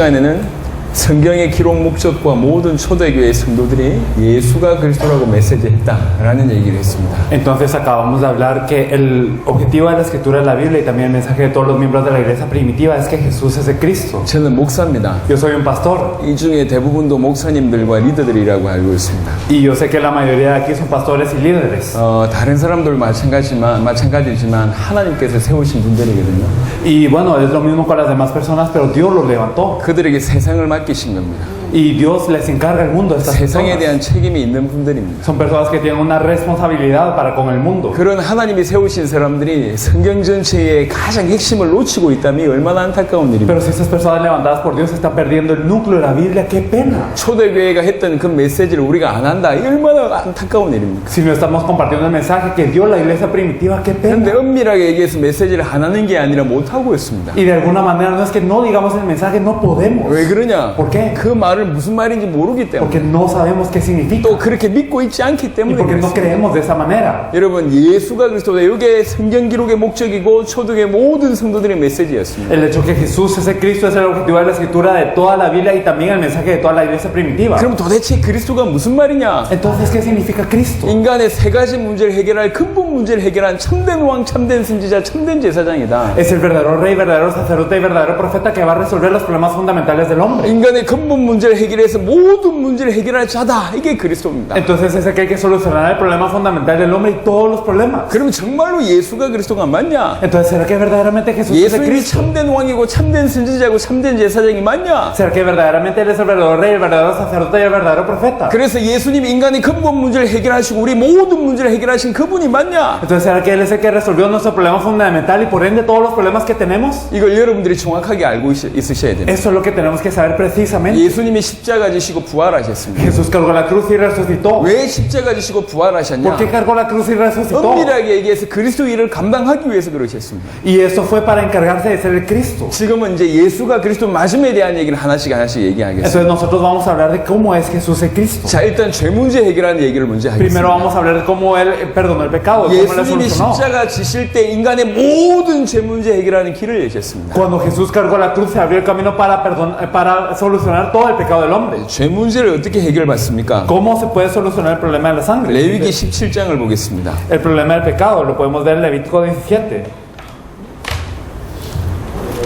시간에는 성경의 기록 목적과 모든 초대교회 성도들이 예수가 그리스도라고 메시지했다라는 얘기를 했습니다. Entonces acabamos de hablar que el objetivo de la escritura de la Biblia y también el mensaje de todos los miembros de la iglesia primitiva es que Jesús es el Cristo. 저는 목사입니다. Yo soy un pastor. 이 중에 대부분도 목사님들과 리더들이라고 알고 있습니다. Y yo sé que la mayoría de aquí son pastores y líderes. 다른 사람들 마찬가지지만 하나님께서 세우신 분들이거든요. Y bueno, es lo mismo con las demás personas, pero Dios los levantó. 그들에게 세상을 맡기신 겁니다. Y Dios les encarga el mundo a estas 세상에 personas. 대한 책임이 있는 분들입니다. Son personas que tienen una responsabilidad para con el mundo. 그런 하나님이 세우신 사람들이 성경 전체의 가장 핵심을 놓치고 있다면 얼마나 안타까운 일입니까? Pero si esas personas levantadas por Dios están perdiendo el núcleo de la Biblia, qué pena. 초대교회가 했던 그 메시지를 우리가 안 한다. 이 얼마나 안타까운 일입니까? Si no estamos compartiendo el mensaje que dio la iglesia primitiva, qué 그런데 pena. 엄밀하게 얘기해서 메시지를 안 하는 게 아니라 못 하고 있습니다. Y de alguna manera no es que no digamos el mensaje, no podemos. 왜 그러냐? ¿Por qué? 그 말을 무슨 말인지 모르기 Porque 때문에. no sabemos qué significa. 또 그렇게 믿고 있지 않기 Y 때문에 porque no 그렇습니다. creemos de esa manera. 여러분, 예수가 그리스도다. 이게 성경 기록의 목적이고 초대교회 모든 성도들의 메시지였습니다. El hecho que Jesús es el Cristo es el objetivo de la escritura de toda la Biblia y también el mensaje de toda la iglesia primitiva. 그럼 도대체 그리스도가 무슨 말이냐? Entonces, ¿qué significa Cristo? 인간의 세 가지 문제를 해결할 근본 문제를 해결한 참된 왕, 참된 선지자, 참된 제사장이다. Es el verdadero rey, verdadero sacerdote y verdadero profeta que va a resolver los problemas fundamentales del hombre. 인간의 근본 문제를 해결해서 모든 문제를 해결할 자다. 이게 그리스도입니다. Entonces es el que hay que solucionar el problema fundamental del hombre y todos los problemas. 그럼 정말로 예수가 그리스도가 맞냐? Entonces, ¿será que verdaderamente Jesús es el 예수님이 Cristo? 참된 왕이고 참된 선지자고 참된 제사장이 맞냐? ¿Será que verdaderamente Él es el verdadero rey, el verdadero sacerdote y el verdadero profeta? 그래서 예수님이 인간의 근본 문제를 해결하시고 우리 모든 문제를 해결하신 그분이 맞냐? Entonces, ¿será que Él es el que resolvió nuestro problema fundamental y por ende todos los problemas que tenemos? 이걸 여러분들이 정확하게 알고 있으셔야 됩니다. Eso es lo que tenemos que saber precisamente. 예수님이 십자가 지시고 부활하셨습니다. Jesús cargó la cruz y resucitó. 왜 십자가 지시고 부활하셨냐? ¿Por qué cargó la cruz y resucitó? 엄밀하게 얘기해서 그리스도 일을 감당하기 위해서 그러셨습니다. Y eso fue para encargarse de ser el Cristo. 지금은 이제 예수가 그리스도 맞음에 대한 얘기를 하나씩 얘기하겠습니다. Entonces nosotros vamos a hablar de cómo es Jesús el Cristo. 자, 일단 죄 문제 해결하는 얘기를 먼저 Primero 하겠습니다. vamos a hablar de cómo Él perdonó el pecado, cómo le 예수님이 solucionó. 십자가 지실 때 인간의 모든 죄 문제 해결하는 길을 여셨습니다. Cuando Jesús cargó la cruz se abrió el camino para solucionar todo el pecado del hombre. 죄 문제를 어떻게 해결받습니까? ¿Cómo se puede solucionar el problema de la sangre? 레위기 17장을 보겠습니다. El problema del pecado lo podemos ver en Levítico 17.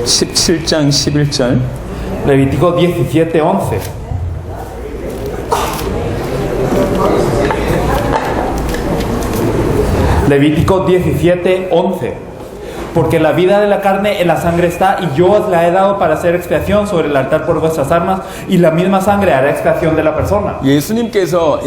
17장 11절. Levítico 17, 11. Levítico 17, 11. Porque la vida de la carne en la sangre está, y yo os la he dado para hacer expiación sobre el altar por vuestras armas, y la misma sangre hará expiación de la persona. 예수님께서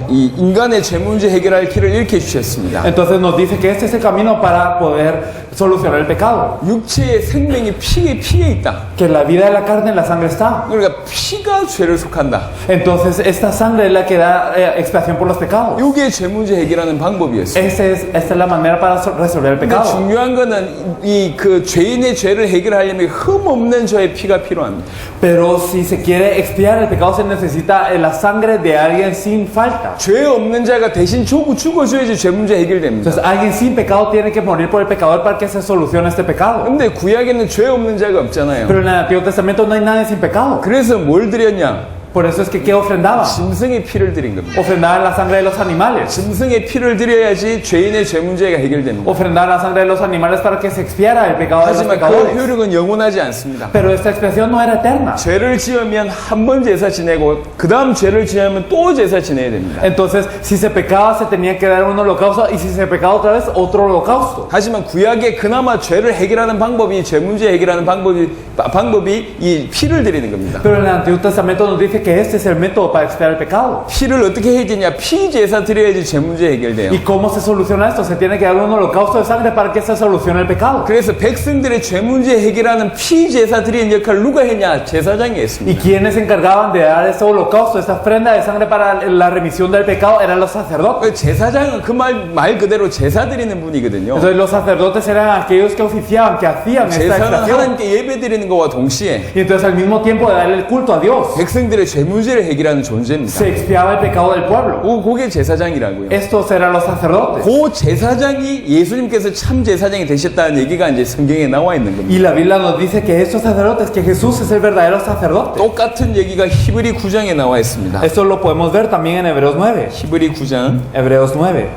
이 인간의 죄 문제 해결할 길을 이렇게 주셨습니다. Entonces nos dice que este es el camino para poder solucionar el pecado. 육체의 생명이 피에 있다. Que la vida de la carne en la sangre está. 그러니까 피가 죄를 속한다. Entonces esta sangre es la que da expiación por los pecados. 이게 죄 문제 해결하는 방법이었어요. Esta es la manera para resolver el 근데 pecado. 중요한 거는 이 그 죄인의 죄를 해결하려면 흠 없는 저의 피가 필요합니다. Pero si se quiere expiar el pecado se necesita la sangre de alguien sin falta. 죄 없는 자가 대신 죽어줘야지 죄 문제 해결됩니다. Entonces alguien sin pecado tiene que morir por el pecador para que se solucione este pecado. 근데 구약에는 죄 없는 자가 없잖아요. Pero en el Antiguo Testamento no hay nadie sin pecado. 그래서 뭘 드렸냐? Por eso es que ¿qué ofrendaban? 짐승의 피를 드린 겁니다. Ofrendaban la sangre de los animales. 짐승의 피를 드려야지 죄인의 죄 문제가 해결됩니다. Ofrendaban la sangre de los animales para que se expiara el pecado de los 하지만 그 pecadores. 효력은 영원하지 않습니다. Pero esta expiación no era eterna. 죄를 지으면 한 번 제사 지내고 그 다음 죄를 지으면 또 제사 지내야 됩니다. Entonces, si se pecaba se tenía que dar un holocausto y si se pecaba otra vez otro holocausto. 하지만 구약에 그나마 죄를 해결하는 방법이 죄 문제 해결하는 방법이 이 피를 드리는 겁니다. Pero en el Antiguo Testamento nos dice que este es el método para expiar el pecado. 피를 어떻게 해야 되냐? 피 제사 드려야지 죄 문제 해결돼요. ¿Y cómo se soluciona esto? Se tiene que dar un holocausto de sangre para que se solucione el pecado. 그래서 백성들의 죄 문제 해결하는 피 제사 드리는 역할을 누가 했냐? 제사장이 ¿Y 했습니다. quiénes se encargaban de dar este holocausto, esta ofrenda de sangre para la remisión del pecado? Eran los sacerdotes. 제사장은 그 말 그대로 제사 드리는 분이거든요. Entonces los sacerdotes eran aquellos que oficiaban, que hacían esta 제사는 expiación. 하나님께 예배 드리는 것과 동시에 Y entonces al mismo tiempo de darle el culto a Dios, 백성들의 죄 문제를 해결하는 존재입니다. se expiaba el pecado del pueblo. 그게 제사장이라고요. Estos eran los sacerdotes. 그 제사장이 예수님께서 참 제사장이 되셨다는 얘기가 이제 성경에 나와 있는 겁니다. Y la Biblia nos dice que estos sacerdotes, que Jesús es el verdadero sacerdote. 똑같은 얘기가 히브리 9장에 나와 있습니다. Esto lo podemos ver también en Hebreos 9. 히브리 9장 Hebreos 9.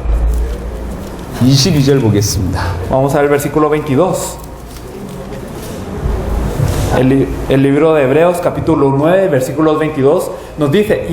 22절 보겠습니다. Vamos a ver el versículo 22. El libro de Hebreos, capítulo 9, versículos 22, nos dice,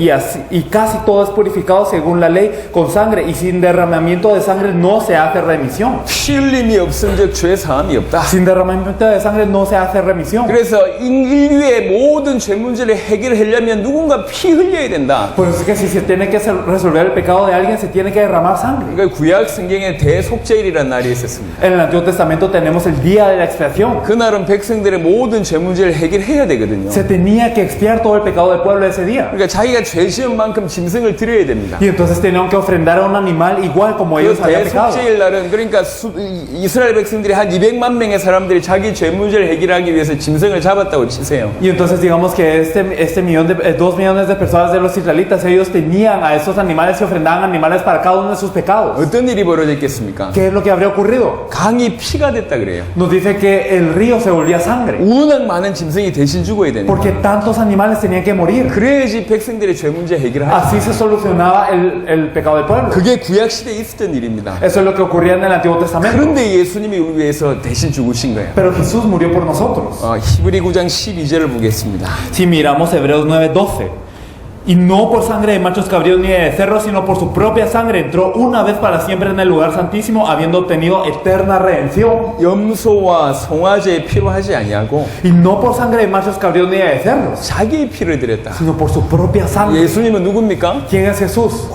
y casi todo es purificado según la ley con sangre, y sin derramamiento de sangre no se hace remisión. 피 흘림이 없음즉 죄 사함이 없다. Sin derramamiento de sangre no se hace remisión. 그래서 인류의 모든 죄 문제를 해결하려면 누군가 피 흘려야 된다. Por eso es que si se tiene que resolver el pecado de alguien, se tiene que derramar sangre. 그러니까 구약 성경에 대속죄일이라는 날이 있었습니다. En el Antiguo Testamento tenemos el día de la expiación. 그날은 백성들의 모든 죄 문제를 해결해야 되거든요. Se tenía que expiar todo el pecado del pueblo ese día. 그러니까 자기가 죄 지은 만큼 짐승을 드려야 됩니다. Y entonces tenían que ofrendar a un animal igual como ellos 그 habían pecado. 대속죄일 날은 그러니까 이스라엘 백성들이 한 200만 명의 사람들이 자기 죄 문제를 해결하기 위해서 짐승을 잡았다고 치세요. Y entonces digamos que este millón de 2 millones de personas de los israelitas, ellos tenían a esos animales y ofrendaban animales para cada uno de sus pecados. 어떤 일이 벌어졌겠습니까? ¿Qué es lo que habría ocurrido? 강이 피가 됐다 그래요. Nos dice que el río se volvía sangre. 워낙 많은 짐승이 대신 죽어야 되는 Porque tantos animales tenían que morir. 그래야지 백성들의 죄 문제 해결하죠. Así se solucionaba el pecado del pueblo. 그게 구약 시대에 있었던 일입니다. Eso es lo que ocurría en el Antiguo Testamento. 그런데 예수님이 우리 위해서 대신 죽으신 거예요. Pero Jesús murió por nosotros. 히브리 9장 12절을 보겠습니다. Si miramos Hebreos 9:12, y no por sangre de machos cabríos ni de becerros, sino por su propia sangre entró una vez para siempre en el lugar santísimo, habiendo obtenido eterna redención. 염소와 송아지의 피로 하지 아니하고 Y no por sangre de machos cabríos ni de becerros, 자기의 피를 드렸다. sino por su propia sangre. 예수님은 누굽니까? ¿Quién es Jesús?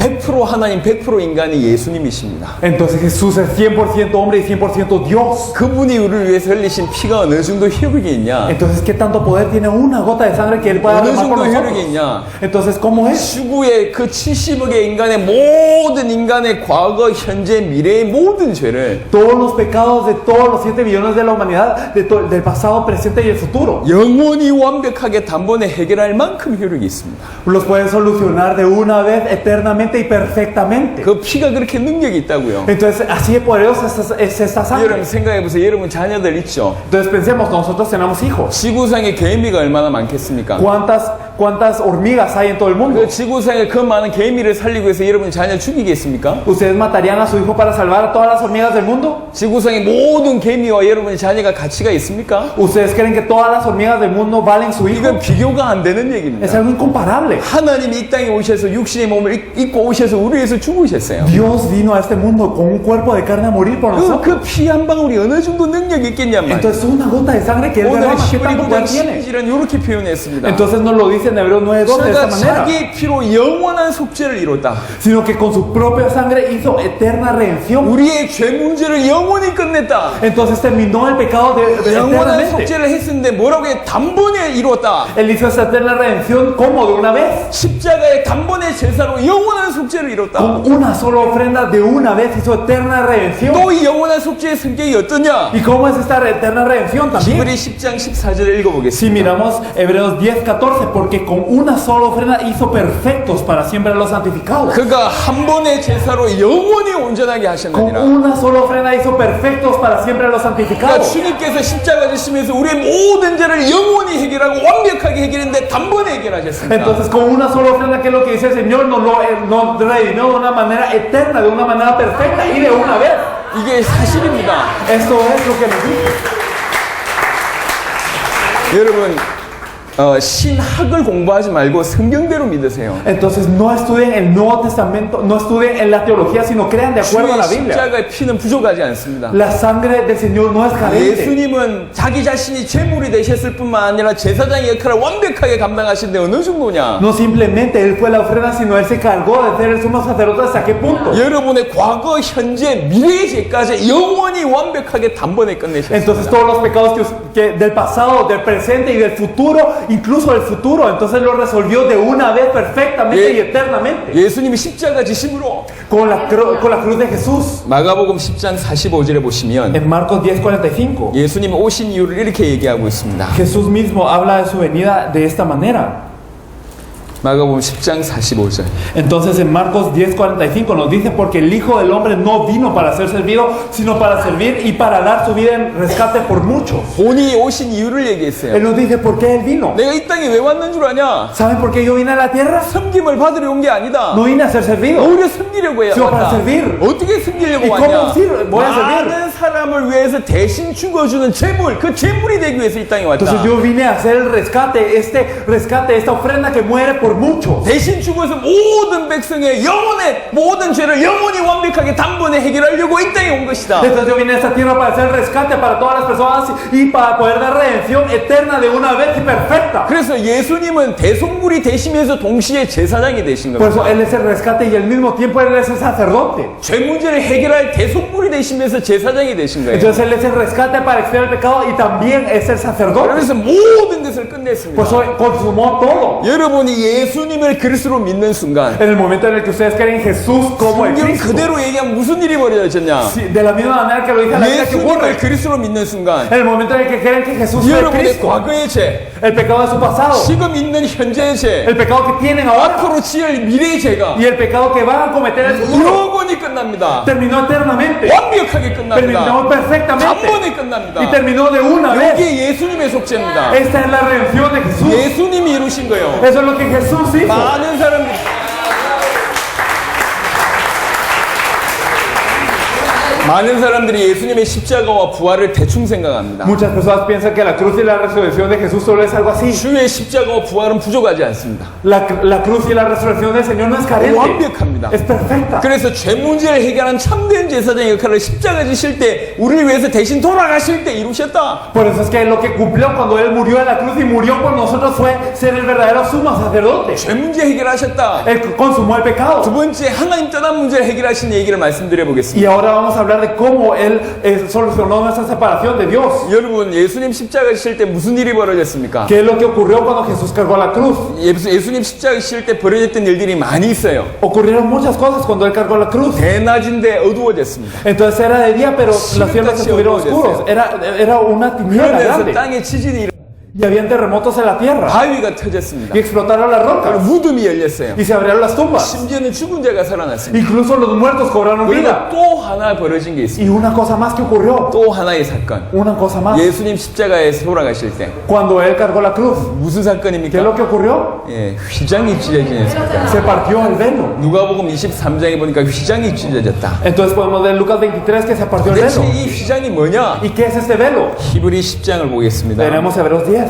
100% 하나님 100% 인간이 예수님이십니다. Entonces Jesús es 100% hombre y 100% Dios. 그분이 우리를 위해서 흘리신 피가 어느 정도 효력이 있냐? Entonces, ¿qué tanto poder tiene una gota de sangre que Él pueda 어느 derramar por 정도 효력이 nosotros? 있냐? Entonces, ¿cómo es? 지구의 그 70억의 인간의 모든 인간의 과거, 현재, 미래의 모든 죄를 Todos los pecados de todos los 7 billones de la humanidad, del pasado, presente y el futuro, 영원히 완벽하게 단번에 해결할 만큼 효력이 있습니다. los puede solucionar de una vez, eternamente y perfectamente. 그 피가 그렇게 능력이 있다고요. Entonces, así de poderosa es esta sangre. 여러분 생각해 보세요. 여러분 자녀들 있죠? Entonces, pensemos, nosotros tenemos hijos. 지구상에 개미가 얼마나 많겠습니까? ¿Cuántas hormigas hay en todo el mundo? 그 지구상에 그 많은 개미를 살리기 위해서 여러분 자녀 죽이겠습니까? ¿Ustedes matarían a su hijo para salvar a todas las hormigas del mundo? 지구상의 모든 개미와 여러분의 자녀가 가치가 있습니까? ¿Ustedes creen que todas las hormigas del mundo valen su hijo? 이건 비교가 안 되는 Es 얘기입니다. algo incomparable. 하나님이 이 땅에 오셔서 육신의 몸을 입고 오셔서 우리 위해서 죽으셨어요. Dios vino a este mundo con un cuerpo de carne a morir por nosotros. 그 피 한 방울이 어느 정도 능력이 있겠냔 말이에요. Entonces una gota de sangre que Él 오늘 derrama, ¿qué 히브리 tanto 9장 poder tiene? 12절은 이렇게 표현했습니다. Entonces nos lo dice en Hebreos 9:12 de 그가 esta manera. 자기의 피로 영원한 속죄를 이뤘다. Sino que con su propia sangre hizo eterna redención. 우리의 죄 문제를 영원히 끝냈다. Entonces terminó el pecado 영원한 eternamente. 속죄를 했었는데 뭐라고 해? 단번에 이뤘다. Él hizo esta eterna redención como de una vez. 십자가의 단번에 제사로 영원한 속죄를 이뤘다. Con una sola ofrenda de una vez hizo eterna redención. 또 이 영원한 속죄의 성격이 어떠냐? ¿Y cómo es esta eterna redención también? 히브리 10장 14절을 Si 읽어보겠습니다. miramos Hebreos 10:14, porque con una sola ofrenda hizo perfectos para siempre a los santificados. 그가 한 번의 제사로 영원히 온전하게 Con 하셨느니라. una sola ofrenda hizo perfectos para siempre a los 그러니까 santificados. 주님께서 십자가 지시면서 우리의 모든 죄를 영원히 해결하고 완벽하게 해결했는데 단번에 해결하셨습니다. Entonces, con una sola ofrenda, ¿qué es lo que dice el Señor? Nos redimió de una manera eterna, de una manera perfecta y de una vez. 이게 사실입니다. Esto es lo que nos dice. 여러분 신학을 공부하지 말고 성경대로 믿으세요. Entonces, no estudien el Nuevo Testamento, no estudien en la teología, sino crean de acuerdo a la 주의 Biblia. 십자가의 피는 부족하지 않습니다. La sangre del Señor no es carente. 예수님은 자기 자신이 제물이 되셨을 뿐만 아니라 제사장의 역할을 완벽하게 감당하신데 어느 정도냐? No simplemente Él fue la ofrenda, sino Él se cargó de ser el sumo sacerdote. ¿Hasta qué punto? 여러분의 과거, 현재, 미래의 죄까지 영원히 완벽하게 단번에 끝내셨습니다. Entonces todos los pecados del pasado, del presente y del futuro, incluso del futuro, entonces lo resolvió de una vez perfectamente y eternamente. 예수님이 십자가 지심으로 Con la cruz de Jesús. 마가복음 10장 45절에 보시면 En Marcos 10:45, 예수님이 오신 이유를 이렇게 얘기하고 있습니다. Jesús mismo habla de su venida de esta manera. 마가복음 10장 45절. Entonces en Marcos 10:45 nos dice, porque el Hijo del Hombre no vino para ser servido, sino para servir y para dar su vida en rescate por muchos. 본인이 오신 이유를 얘기했어요. Él nos dice por qué Él vino. 내가 이 땅에 왜 왔는 줄 아냐? ¿Saben por qué yo vine a la tierra? 섬김을 받으러 온 게 아니다. No vine a ser servido, 오히려 섬기려고 sino para 왔다. servir. 어떻게 섬기려고 ¿Y 왔냐? cómo voy a servir? 많은 사람을 위해서 대신 죽어주는 제물, 그 제물이 되기 위해서 이 땅에 왔다. Entonces yo vine a hacer el rescate, esta ofrenda que muere por muchos. 대신 죽어서 모든 백성의 영혼의 모든 죄를 영원히 완벽하게 단번에 해결하려고 이 땅에 온 것이다. Entonces yo vine a esta tierra para hacer el rescate para todas las personas y para poder dar redención eterna de una vez y perfecta. 그래서 예수님은 대속물이 되시면서 동시에 제사장이 되신 Por eso 겁니다. Él es el rescate y al mismo tiempo Él es el sacerdote. 죄 문제를 해결할 대속물이 되시면서 제사장이 되신 거예요. Entonces Él es el rescate para expiar el pecado y también es el sacerdote. 그래서 모든 것을 끝냈습니다. Por eso consumó todo. 여러분이 예수님을 그리스도로 믿는 순간 En el momento en el que ustedes creen en Jesús como el 성경 Cristo, 그대로 얘기하면 무슨 일이 벌어졌냐? sí, de la misma manera que lo dice la Biblia que ocurre. 예수님을 그리스도로 믿는 순간 En el momento en el que creen que Jesús es el 여러분의 Cristo, 과거의 죄, el pecado de su pasado, 지금 있는 현재의 죄, el pecado que tienen ahora 앞으로 지을 미래의 죄가 y el pecado que van a cometer en el futuro, 영원히 끝납니다. terminó eternamente, 완벽하게 terminó 끝납니다. perfectamente 단번에 끝납니다. y terminó de una vez. 이게 예수님의 속죄입니다. Esta es la redención de Jesús. 예수님이 이루신 거예요. Eso es lo que Jesús hizo. 많은 사람들이 많은 사람들이 예수님의 십자가와 부활을 대충 생각합니다. Muchas personas piensan que la cruz y la resurrección de Jesús solo es algo así. 주의 십자가와 부활은 부족하지 않습니다. La cruz y la resurrección del Señor no es carente, 완벽합니다. es perfecta. 그래서 죄 문제를 해결한 참된 제사장의 역할을 십자가 지실 때 우리를 위해서 대신 돌아가실 때 이루셨다. Por eso es que lo que cumplió cuando Él murió en la cruz y murió por nosotros fue ser el verdadero sumo sacerdote. 죄 문제 해결하셨다. Él consumó el 두 pecado. 번째 하나님 떠난 문제를 해결하신 얘기를 말씀드려 보겠습니다. Y ahora vamos a hablar de cómo Él solucionó nuestra separación de Dios. 여러분 예수님 십자가 지실 때 무슨 일이 벌어졌습니까? ¿Qué es lo que ocurrió cuando Jesús cargó la cruz? 예수님 십자가 지실 때 벌어졌던 일들이 많이 있어요. Ocurrieron muchas cosas cuando Él cargó la cruz. 대낮인데 어두워졌습니다. Entonces era de día, pero las tierras estuvieron oscuros. Era una tiniebla 그러면서 grande. 땅에 지진이 일어나고 Y habían terremotos en la tierra. 바위가 터졌습니다. Y explotaron las rocas. 무덤이 열렸어요. Y se abrieron las tumbas. 심지어는 죽은 자가 살아났습니다. Incluso los muertos cobraron vida. 그리고 또 하나 벌어진 게 있습니다. Y una cosa más que ocurrió. 또 하나의 사건. Una cosa más. 예수님 십자가에서 돌아가실 때 Cuando Él cargó la cruz. 무슨 ¿Qué es lo 사건입니까? que ocurrió? 예, 휘장이 찢어지는 사건. Se partió el velo. 누가복음 23장에 보니까 휘장이 찢어졌다. Entonces podemos ver en Lucas 23 que se partió el 대체 velo. 이 휘장이 뭐냐? ¿Y qué es este velo? 히브리 10장을 보겠습니다. Tenemos Hebreos 10.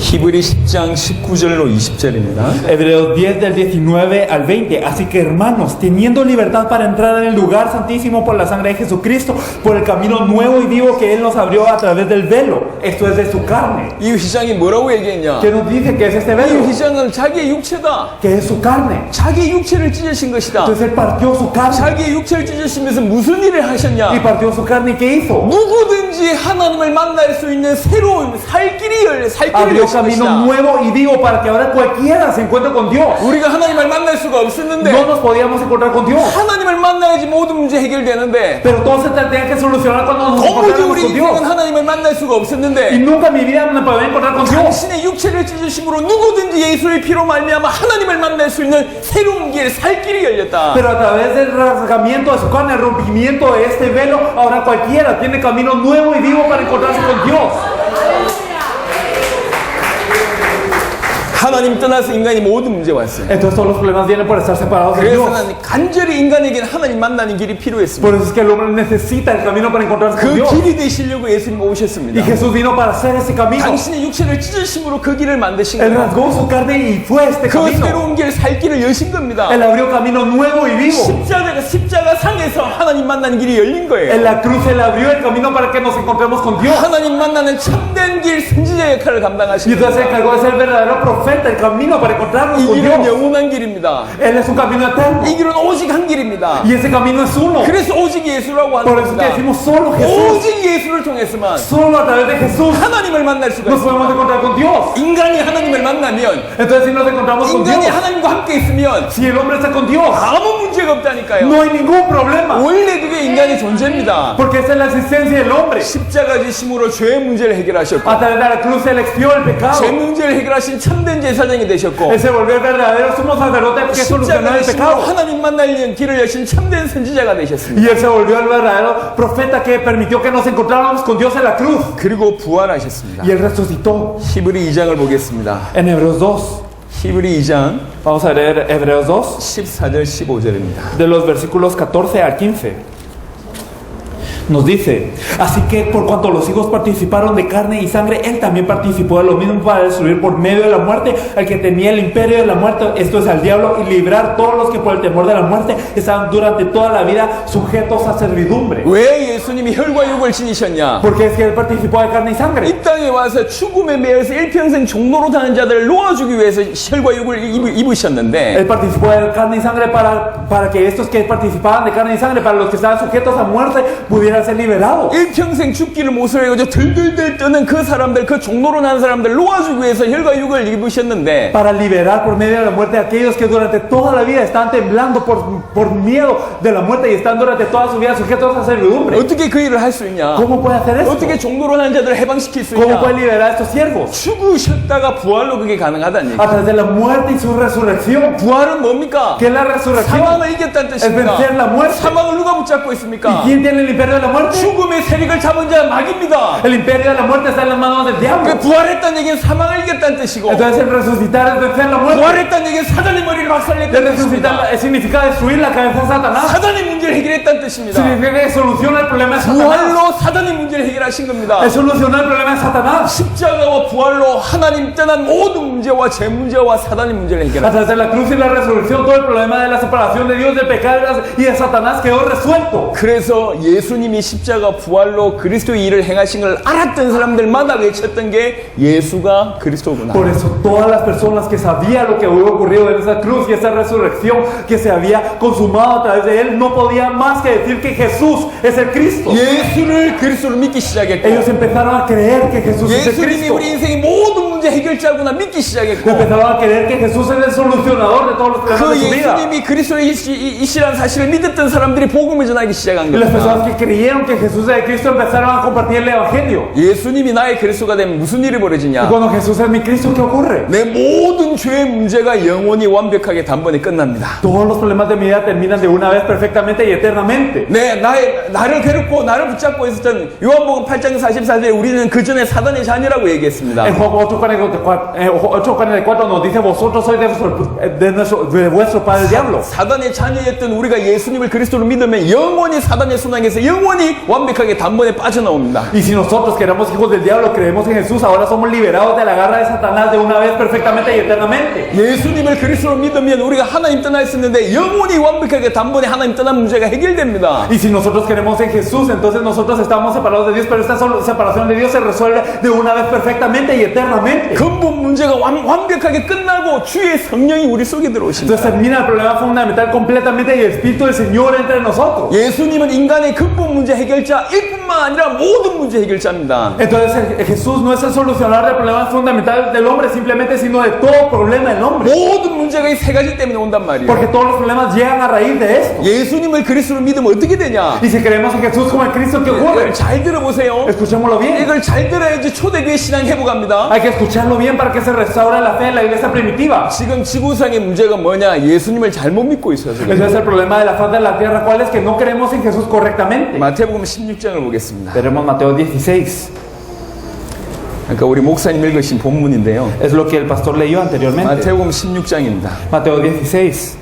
히브리 10장 19절로 20절입니다. Hebreos 10 del 19 al 20. Así que hermanos, teniendo libertad para entrar en el lugar santísimo por la sangre de Jesucristo, por el camino nuevo y vivo que Él nos abrió a través del velo, esto es de su carne. 이 휘장이 뭐라고 얘기했냐? ¿Qué nos dice que es este 이 velo? 휘장은 자기의 육체다. Que es su carne. 자기의 육체를 찢으신 것이다. Entonces Él partió su carne. 자기의 육체를 찢으시면서 무슨 일을 Y 하셨냐? partió su carne. ¿Y qué hizo? 누구든지 하나님을 만날 수 있는 새로운 살 길을 Abrió 여신 camino 것이다. nuevo y vivo para que ahora cualquiera se encuentre con Dios. 우리가 하나님을 만날 수가 없었는데 No nos podíamos encontrar con Dios. 하나님을 만나야지 모든 문제 해결되는데 Pero todo se tenía que solucionar cuando nos 도무지 encontráramos 우리 con 인생은 Dios. 하나님을 만날 수가 Y 없었는데 nunca en mi vida me podía encontrar con Dios. 당신의 육체를 찢으심으로 누구든지 예수의 피로 말미암아 하나님을 만날 수 있는 새로운 길, 살 길이 열렸다. Pero a través del rasgamiento de su carne, el rompimiento de este velo, ahora cualquiera tiene camino nuevo y vivo para encontrarse con Dios. 하나님 떠나서 인간이 모든 문제 왔어요. Entonces todos los problemas vienen por estar separados de Dios. 그래서 간절히 인간에게는 하나님 만나는 길이 필요했습니다. Por eso es que el hombre necesita el camino para encontrarse con 그 Dios. 길이 되시려고 예수님 Y 오셨습니다. Jesús vino para hacer ese camino. 당신의 육체를 찢으심으로 그 길을 만드신 Él 거예요. rasgó su carne y fue este 그 camino. 새로운 길, 살 길을 여신 겁니다. Él abrió camino nuevo y vivo. 십자가 상에서 하나님 만나는 길이 열린 En 거예요. la cruz Él abrió el camino para que nos encontremos con Dios. 하나님 만나는 참된 길, 선지자 역할을 Y 감당하신 entonces se 거예요. encargó de ser el verdadero profeta el camino para encontrarnos 이 con 길은 Dios. 영원한 길입니다. Él es un camino eterno. 이 길은 오직 한 길입니다. Y ese camino es uno. 그래서 오직 예수라고 하는 Por eso que 겁니다. decimos solo Jesús. 오직 예수를 통해서만 Solo a través de Jesús 하나님을 만날 수가 nos podemos 있습니다. encontrar con Dios. 인간이 하나님을 만나면, Entonces si nos encontramos con 인간이 Dios, 하나님과 함께 있으면 si el hombre está con Dios, 아무 문제가 없다니까요. no hay ningún problema. 원래 그게 인간의 존재입니다. Porque esa es la existencia del hombre. 십자가 지심으로 죄의 문제를 해결하셨고, A través de la cruz él expió el pecado. 죄 문제를 해결하신 참된 제사장이 되셨고, Él se volvió el verdadero sumo sacerdote que solucionó 십자가 el 지심으로 pecado. 하나님 만날 길을 여신 참된 선지자가 되셨습니다. Y él se volvió el verdadero profeta que permitió que nos encontráramos con Dios en la cruz. 그리고 부활하셨습니다. Y él resucitó. 히브리 2장을 보겠습니다. En Hebreos 2. 히브리 2장 Vamos a leer Hebreos 2, 14절 15절입니다. de los versículos 14 al 15. Nos dice, así que por cuanto los hijos participaron de carne y sangre, él también participó de lo mismo para destruir por medio de la muerte al que tenía el imperio de la muerte, esto es al diablo, y librar todos los que por el temor de la muerte estaban durante toda la vida sujetos a servidumbre. 왜 예수님이 혈과 육을 지니셨냐? Porque es que él participó de carne y sangre. 이 땅에 와서 죽음에 매여서 일평생 종로로 다는 자들을 놓아주기 위해서 혈과 육을 입으셨는데, Él participó de carne y sangre para que estos que participaban de carne y sangre, para los que estaban sujetos a muerte, pudieran ser liberados. 일평생 죽기를 못을 해가지고 들들들 떠는 그 사람들, 그 종로로 나는 사람들 놓아주기 위해서 혈과 육을 입으셨는데, Para liberar por medio de la muerte a aquellos que durante toda la vida están temblando por miedo de la muerte y están durante toda su vida sujetos a servidumbre. 어떻게 그 일을 할 수 있냐? ¿Cómo puede hacer esto? 어떻게 종로로 나는 자들을 해방시킬 수 ¿Cómo 있냐? puede liberar a estos siervos? 죽으셨다가 부활로 그게 가능하다는 얘기. A través de la muerte y su resurrección. 부활은 뭡니까? ¿Qué es la resurrección? 사망을 이겼다는 Es vencer la 뜻입니다. muerte. 사망을 누가 붙잡고 ¿Y 있습니까? quién tiene el imperio de la muerte? 죽음의 세력을 잡은 자 마귀입니다. El imperio de la muerte está en las manos del 그 diablo. 부활했다는 얘기는 사망을 이겼다는 뜻이고, Entonces el resucitar es vencer la muerte. 부활했다는 얘기는 사단의 머리를 El 박살냈다는 resucitar 뜻입니다. significa destruir la cabeza de Satanás. 사단의 문제를 해결했다는 뜻입니다. Significa que soluciona el problema de Satanás. 부활로 사단의 문제를 해결하신 겁니다. Es solucionar el problema de Satanás. 십자가와 부활로 하나님 떠난 모든 문제와 죄 문제와 사단의 문제를 A 해결합니다. través de la cruz y la resurrección, todo el problema de la separación de Dios, del pecado y de Satanás quedó resuelto. 그래서 예수님이 십자가 부활로 그리스도의 일을 행하신 걸 알았던 사람들마다 외쳤던 게 예수가 그리스도구나. Por eso todas las personas que sabían lo que había ocurrido en esa cruz y esa resurrección que se había consumado a través de él, no podían más que decir que Jesús es el Cristo. 예수를 그리스도로 믿기 시작했고, Ellos empezaron a creer que Jesús es el 예수님이 Cristo. 우리 인생의 모든 문제 해결자구나 믿기 시작했고, Empezaron a creer que Jesús es el solucionador de todos los problemas 그 de su vida. 예수님이 그리스도이시라는 사실을 믿었던 사람들이 복음을 전하기 시작한 Y las personas 겁니다. que creyeron que Jesús es el Cristo empezaron a compartir el Evangelio. 예수님이 나의 그리스도가 되면 무슨 일이 Y 벌어지냐? cuando Jesús es mi Cristo, ¿qué ocurre? 내 모든 죄의 문제가 영원히 완벽하게 단번에 끝납니다. Todos los problemas de mi vida terminan de una vez perfectamente y eternamente. 나를 괴롭고 나를 붙잡고 있었던 요한복음 8장 44절에 우리는 그 전에 사단의 자녀라고 얘기했습니다. En Juan 8:44 nos dice, vosotros sois de vuestro padre el diablo. 사단의 자녀였던 우리가 예수님을 그리스도로 믿으면 영원히 사단의 순항에서 영원히 완벽하게 단번에 빠져나옵니다. Y si nosotros que éramos hijos del diablo creemos en Jesús, ahora somos liberados de la garra de Satanás de una vez perfectamente y eternamente. 예수님을 그리스도로 믿으면 우리가 하나님 떠나 있었는데 영원히 완벽하게 단번에 하나님 떠난 문제가 해결됩니다. Y si nosotros creemos en Jesús, entonces nosotros estamos separados de Dios, pero esta separación de Dios se resuelve de una vez perfectamente y eternamente. 근본 문제가 완벽하게 끝나고 주의 성령이 우리 속에 들어오십니다. Entonces termina el problema fundamental completamente y el Espíritu del Señor entra en nosotros. 예수님은 인간의 근본 문제 해결자일 뿐만 아니라 모든 문제 해결자입니다. Entonces Jesús no es el solucionador del problema fundamental del hombre simplemente, sino de todo problema del hombre. 모든 문제가 이 세 가지 때문에 온단 말이에요. Porque todos los problemas llegan a raíz de esto. 예수님을 그리스도로 믿으면 어떻게 되냐? Y si creemos en Jesús como el Cristo, ¿qué ocurre? 이걸 잘 들어보세요. Escuchémoslo bien. 이걸 잘 들어야지 초대교회 신앙 회복합니다. Hay que escucharlo bien para que se restaure la fe en la iglesia primitiva. 지금 지구상의 문제가 뭐냐? 예수님을 잘못 믿고 있어서 그래요. Ese es el problema de la faz de la tierra. ¿Cuál es? Que no creemos en Jesús correctamente. 마태복음 16장을 보겠습니다. Veremos Mateo 16. 그러니까 우리 목사님 읽으신 본문인데요. Es lo que el pastor leyó anteriormente. 마태복음 16장입니다. Mateo 16.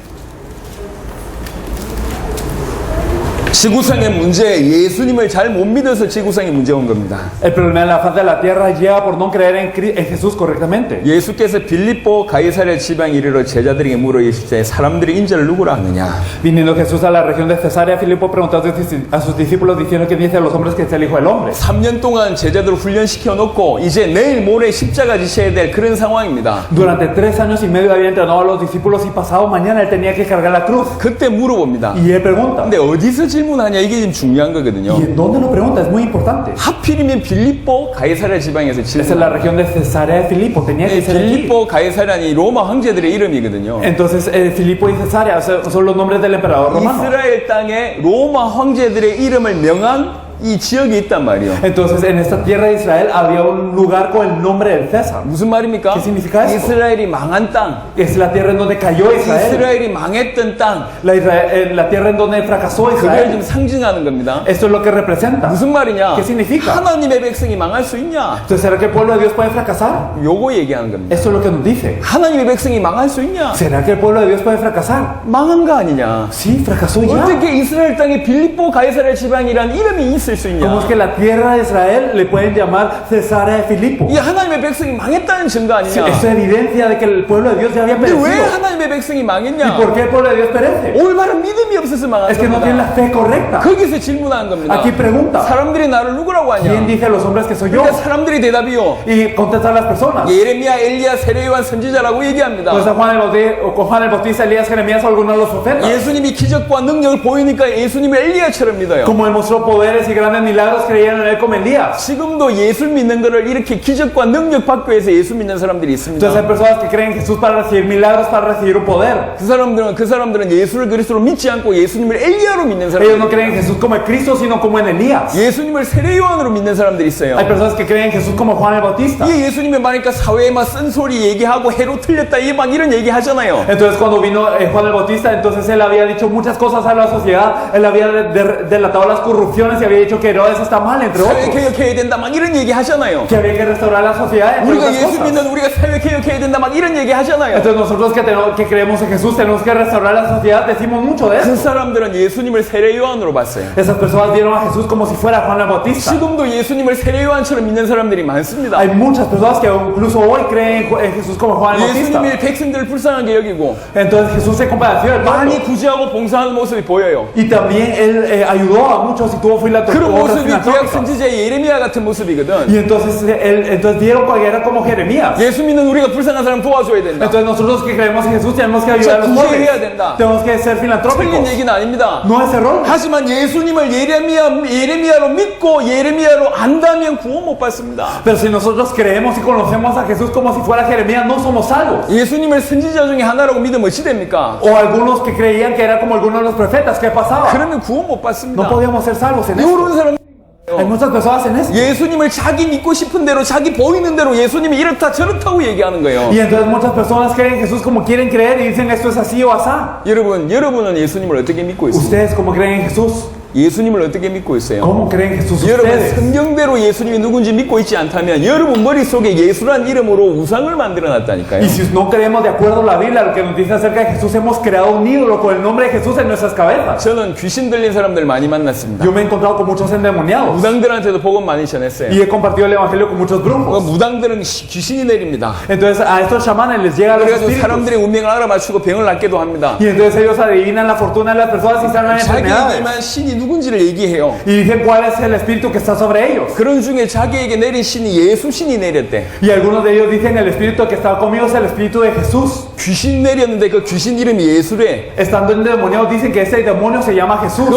지구상의 문제, 예수님을 잘 못 믿어서 지구상에 문제 온 겁니다. El problema de la faz de la tierra llega por no creer en Jesús correctamente. 예수께서 빌립보 가이사랴 지방에 이르러 제자들에게 물어 이르시되 사람들이 인자를 누구라 하느냐. Viniendo Jesús a la región de Cesarea, Filipo preguntó a sus discípulos diciendo que dice a los hombres que es el Hijo del Hombre. 3년 동안 제자들을 훈련시켜 놓고 이제 내일 모레 십자가 지셔야 될 그런 상황입니다. Durante 3 años y medio había entrenado a los discípulos y pasado mañana él tenía que cargar la cruz. 그때 물어봅니다. Y él pregunta. 근데 어디서 질문하냐 이게 좀 중요한 거거든요. ¿Y en dónde lo pregunta? Es muy importante. 하필이면 빌립보 가이사랴 지방에서 Esa es 질문. la región de Cesarea de Filipo. Tenía que ser aquí. 빌립보 가이사랴니 로마 황제들의 이름이거든요. Entonces, Filipo y Cesarea son los nombres del emperador romano. 이스라엘 땅에 로마 황제들의 이름을 명한 이 지역이 있단 말이에요. Entonces, en esta tierra de Israel había un lugar con el nombre del César. 무슨 말입니까? ¿Qué significa eso? 이스라엘이 망한 땅, Es la tierra en donde cayó Israel. 이스라엘이 망했던 땅, La tierra en donde fracasó 그걸 좀 Israel. 상징하는 겁니다. Esto es lo que representa. 무슨 말이냐? ¿Qué significa? 하나님의 백성이 망할 수 있냐? Entonces, ¿será que el pueblo de Dios puede fracasar? 요거 얘기하는 겁니다. Esto es lo que nos dice. 하나님의 백성이 망할 수 있냐? ¿Será que el pueblo de Dios puede fracasar? 망한 거 아니냐? Sí, fracasó ya. 어떻게 이스라엘 땅에 빌립보 가이사랴 지방이란 이름이 있을 수 ¿Cómo es 있냐? que la tierra de Israel le pueden llamar Cesarea de Filipo? 이 하나님의 백성이 망했다는 증거 Sí, 아니냐? eso es evidencia de que el pueblo de Dios ya había 근데 왜 perecido. 하나님의 백성이 ¿Y 망했냐? por qué el pueblo de Dios perece? 올바른 믿음이 없어서 망한 Es que no tienen la 겁니다. fe correcta. 거기서 질문한 겁니다. Aquí pregunta, 사람들이 나를 누구라고 ¿quién 하냐? dice a los hombres que soy yo? 그러니까 사람들이 대답이요. Y contestan las personas. 예레미야, 엘리야, 세례요한 선지자라고 얘기합니다. Pues a Juan el Bautista, Elías, Jeremías o algunos de los profetas. 예수님이 기적과 능력을 보이니까 예수님을 엘리야처럼 믿어요. Como él mostró poderes y grandes milagros, creyeron en él como Elías. 지금도 예수 믿는 거를 이렇게 기적과 능력 받기 위해서 예수 믿는 사람들이 Entonces hay 있습니다. personas que creen en Jesús para recibir milagros, para recibir un poder. 그 사람들은 예수를 그리스도로 믿지 않고 예수님을 엘리야로 믿는 Ellos no 사람들. creen en Jesús como en Cristo, sino como en Elías. 예수님을 세례요한으로 믿는 사람들이 있어요. Hay personas que creen en Jesús como Juan el Bautista. 이 예수님을 말하니까 사회에 막 쓴소리 얘기하고 해로 틀렸다 막 이런 얘기 하잖아요. Entonces cuando vino Juan el Bautista, entonces él había dicho muchas cosas a la sociedad, él había delatado las corrupciones y había dicho que Herodes está mal, entre 사회 otros, 개혁해야 된다 막 이런 얘기 하잖아요. que había que restaurar la sociedad, entre 우리가 otras 예수 cosas. 믿는 우리가 사회 개혁해야 된다 막 이런 얘기 하잖아요. Entonces nosotros que creemos en Jesús tenemos que restaurar la sociedad, decimos mucho de 그 eso. 사람들은 예수님을 세례요한으로 봤어요. Esas personas vieron a Jesús como si fuera Juan el Bautista. 지금도 예수님을 세례요한처럼 믿는 사람들이 많습니다. Hay muchas personas que incluso hoy creen en Jesús como Juan el Bautista. 예수님이 백성들을 불쌍하게 여기고 Entonces Jesús se compadeció del 많이 pueblo. 구제하고 봉사하는 모습이 보여요. Y también él ayudó a muchos y tuvo 그런 obras 모습이 구약 filantrópicas. 선지자 예레미야 같은 모습이거든. Y entonces vieron que era como Jeremías. 예수 믿는 우리가 불쌍한 사람 도와줘야 된다. Entonces nosotros que creemos en Jesús tenemos que ayudar a los 구제해야 pobres. 된다. Tenemos que ser 틀린 filantrópicos. 얘기는 아닙니다. No es error. 하지만 예수님을 예레미야로 믿고 예레미야로 안다면 구원 못 받습니다. Pero si nosotros creemos y conocemos a Jesús como si fuera Jeremías, no somos salvos. 예수님을 선지자 중에 하나라고 믿으면 어찌 됩니까? O algunos que creían que era como algunos de los profetas, ¿qué pasaba? 그러면 구원 못 받습니다. No podíamos ser salvos en 이런 eso. 사람 Hay muchas personas en eso. 예수님을 자기 믿고 싶은 대로 자기 보이는 대로 예수님이 이렇다 저렇다고 얘기하는 거예요. Y entonces muchas personas creen en Jesús como quieren creer y dicen esto es así o asá. 여러분은 예수님을 어떻게 믿고 있어요? ¿Ustedes cómo creen en Jesús? 예수님을 어떻게 믿고 있어요? ¿Cómo creen en Jesús 여러분 ustedes? 성경대로 예수님이 누군지 믿고 있지 않다면 여러분 머릿속에 예수란 이름으로 우상을 만들어 놨다니까요. Y si no creemos de acuerdo a la Biblia, lo que nos dice acerca de Jesús, hemos creado un ídolo con el nombre de Jesús en nuestras cabezas. 저는 귀신 들린 사람들 많이 만났습니다. Yo me he encontrado con muchos endemoniados 무당들한테도 복음 많이 전했어요. y he compartido el evangelio con muchos brujos. 무당들은 귀신이 내립니다. Entonces a estos chamanes les llega los 그래가지고 espíritus. 사람들의 운명을 알아맞추고 병을 낫게도 합니다. Y entonces ellos adivinan la fortuna de las personas y sanan enfermedades. 자기에게만 신이 누군지를 얘기해요. Y dicen cuál es el espíritu que está sobre ellos. 그런 중에 자기에게 내린 신이 예수 신이 내렸대. Y algunos de ellos dicen el espíritu que está conmigo es el espíritu de Jesús. 귀신 내렸는데 그 귀신 이름이 예수래. Estando endemoniados dicen que ese demonio se llama Jesús.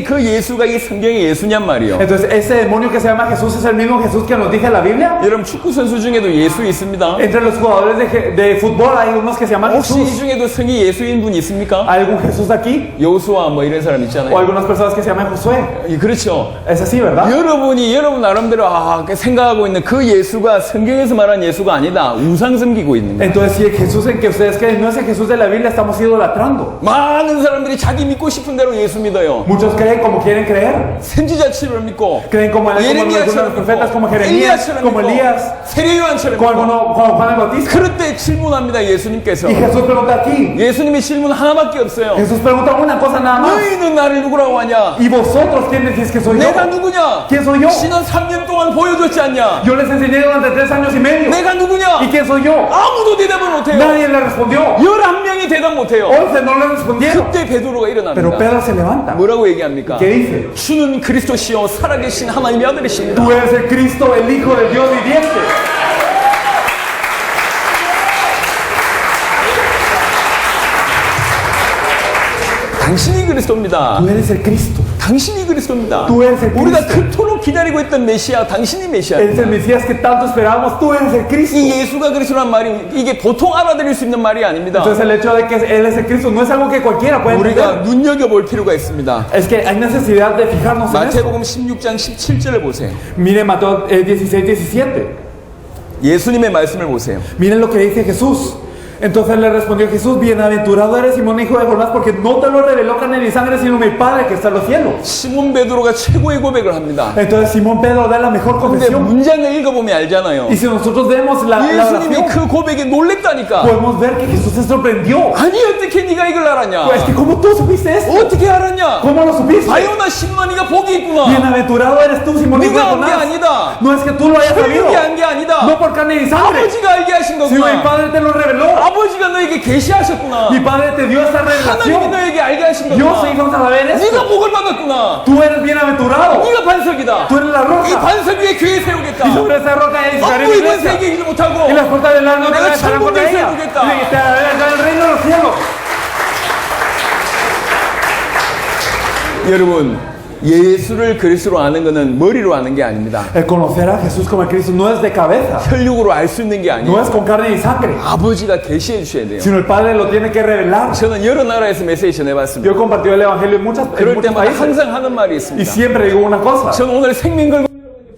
그 예수가 이 성경의 예수냔 말이요. Entonces ese demonio que se llama Jesús es el mismo Jesús que nos dice la Biblia. 여러분 축구 선수 중에도 예수 있습니다. Entre los jugadores de fútbol hay unos que se llaman 혹시 이 Jesús. 중에도 성이 예수인 분 있습니까? ¿Hay algún Jesús aquí? 여호수아 뭐 이런 사람 O 있잖아요. algunas personas que se llaman Josué. 그렇죠. Es así, ¿verdad? 여러분 나름대로 생각하고 있는 그 예수가 성경에서 말한 예수가 아니다. 우상 섬기고 있는 거예요. Entonces si que Jesús en que ustedes creen no es el Jesús de la Biblia, estamos idolatrando. 많은 사람들이 자기 믿고 싶은 대로 예수 믿어요. Muchos creen como quieren creer. 선지자처럼 믿고, Creen como algunos de los profetas, como Jeremías, 엘리야처럼 como 믿고, Elías, 세례요한처럼 como 믿고. Juan el Bautista. 그럴 때 질문합니다. 예수님께서. Y Jesús pregunta aquí. 예수님의 질문 하나밖에 없어요. Jesús pregunta una cosa nada más. 너희는 나를 누구라고 하냐? ¿Y vosotros quién decís que soy yo? 내가 누구냐? ¿Quién soy yo? 신은 3년 동안 보여줬지 않냐? Yo les enseñé durante 3 años y medio. 내가 누구냐? ¿Y quién soy yo? 아무도 대답을 못해요. Nadie le respondió. 11명이 대답 못해요. 11 no le respondieron. 그때 베드로가 Pero 일어납니다. Pedro se levanta. 뭐라고 얘기합니까? ¿Qué dice? 주는 그리스도시요 살아계신 하나님의 아들이십니다. Tú eres el Cristo, el Hijo del Dios viviente. 당신이 그리스도입니다. Tú eres el Cristo. 당신이 그리스도입니다. Tú eres el 우리가 Cristo. 그토록 기다리고 있던 메시아, 당신이 Eres 메시아입니다. el Mesías que tanto esperábamos. Tú eres el Cristo. 이 예수가 그리스도란 말이 이게 보통 알아들을 수 있는 말이 아닙니다. Entonces el hecho de que Él es el Cristo no es algo que cualquiera puede 우리가 entender. 눈여겨볼 필요가 있습니다. Es que hay necesidad de fijarnos en eso. 마태복음 16장 17절을 보세요. Miren Mateo 16, 17. 예수님의 말씀을 보세요. Miren lo que dice Jesús. Entonces le respondió Jesús: bienaventurado eres Simón, hijo de Jonás, porque no te lo reveló carne ni sangre, sino mi Padre que está en los cielos. 시몬 베드로가 최고의 고백을 합니다. Entonces Simón Pedro da la mejor 근데 confesión. 문장을 읽어보면 알잖아요. Y si nosotros vemos la 예수님이 oración, 그 고백에 놀랬다니까. podemos ver que Jesús se sorprendió. 아니 어떻게 네가 이걸 알았냐? Pues que ¿cómo tú supiste esto? 어떻게 알았냐? ¿Cómo lo supiste? 바요나 시몬아 네가 복이 있구나. Bienaventurado eres tú, Simón, hijo de 네가 한 게 Jonás. 아니다. No es que tú lo hayas sabido, 혈육이 한 게 아니다. no por carne ni sangre, 아버지가 알게 하신 sino mi 거구나. Padre te lo reveló. 아버지가 너에게 계시하셨구나. Mi Padre te dio esta 하나님이 revelación. 너에게 알게 하신 Dios 거구나. hizo saber 네가 esto. 복을 받았구나. Tú eres bienaventurado. 네가 반석이다. Tú eres la 이 roca. 반석 위에 교회 세우겠다. Y sobre esa roca edificaré mi 억부 이번 iglesia. 세계 이기지 못하고 Y las puertas del mar no te 내가 estarán 천국을 contra ella. 세우겠다. Y te daré el reino de los cielos. 여러분, 예수를 그리스도로 아는 것은 머리로 아는 게 아닙니다. El conocer a Jesús como el Cristo no es de cabeza, 혈육으로 알 수 있는 게 no 아니에요. es con carne y sangre, 아버지가 계시해 주셔야 돼요. sino el Padre lo tiene que revelar. 저는 여러 나라에서 메시지 전해봤습니다. Yo he compartido el Evangelio en muchos 그럴 때마다 países 항상 하는 말이 y 있습니다. siempre digo una cosa. 저는 오늘 생명 걸고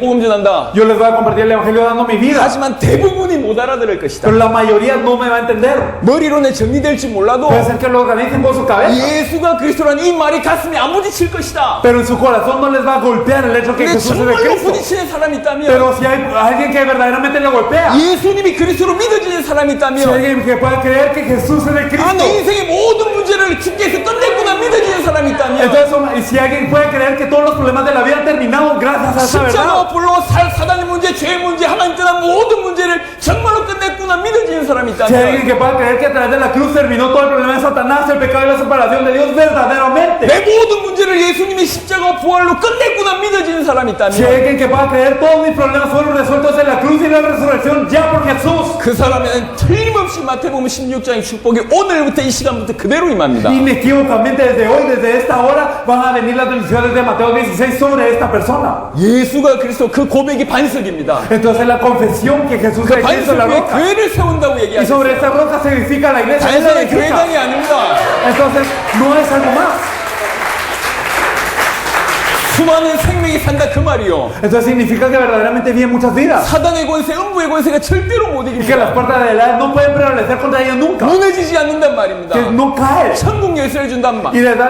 복음 전한다. Yo les voy a compartir el Evangelio dando mi vida, 하지만 대부분이 못 알아들을 것이다. pero la mayoría no me va a entender. 머리로는 정리될지 몰라도 Puede ser que lo organicen con su cabeza, 예수가 그리스도라는 이 말이 가슴에 안 부딪힐 것이다. pero en su corazón no les va a golpear el hecho que 근데 Jesús es el 정말로 Cristo. 부딪히는 사람이 있다면 Pero si hay alguien que verdaderamente le golpea, 예수님이 그리스도로 믿어지는 사람이 si hay 있다면 alguien que pueda creer que Jesús es el 아, Cristo, 내 인생의 모든 문제를 주께서 끝냈구나 믿어지는 사람이 있다면 entonces y si alguien puede creer que todos los problemas de la vida han terminado gracias a esa 십자가 verdad, 불로 사단의 문제, 죄의 문제, 하나님 떠난 모든 문제를 정말로 끝냈구나 믿어지는 사람이 si hay alguien 있다면 que pueda creer que a través de la cruz terminó todo el problema de Satanás, el pecado y la separación de Dios verdaderamente, 내 모든 문제를 예수님이 십자가 부활로 끝냈구나 믿어지는 사람이 si hay 있다면 alguien que pueda creer todos mis problemas fueron resueltos en la cruz y la resurrección ya por Jesús, 그 사람에는 틀림없이 마태복음 16장의 축복이 오늘부터 이 시간부터 그대로 임합니다. inequívocamente desde hoy, desde esta hora, van a venir las bendiciones de Mateo 16 sobre esta persona. 예수가 그리스도 그 고백이 반석입니다. Entonces la confesión que Jesús 그 le hizo 반석 en la 위에 roca, 교회를 세운다고 y 얘기하셨어요. sobre esta roca se edifica la iglesia, él la 단순히 edifica. 교회당이 아닙니다. Entonces no es algo más. 수많은 생명이 산다 그 말이요. Entonces significa que verdaderamente viven muchas vidas 사단의 권세, 음부의 권세가 절대로 못 y que las 이깁니다. puertas de la no pueden prevalecer contra ellos nunca, 무너지지 않는단 말입니다. que no cae 천국 열쇠를 준단 말. y les dan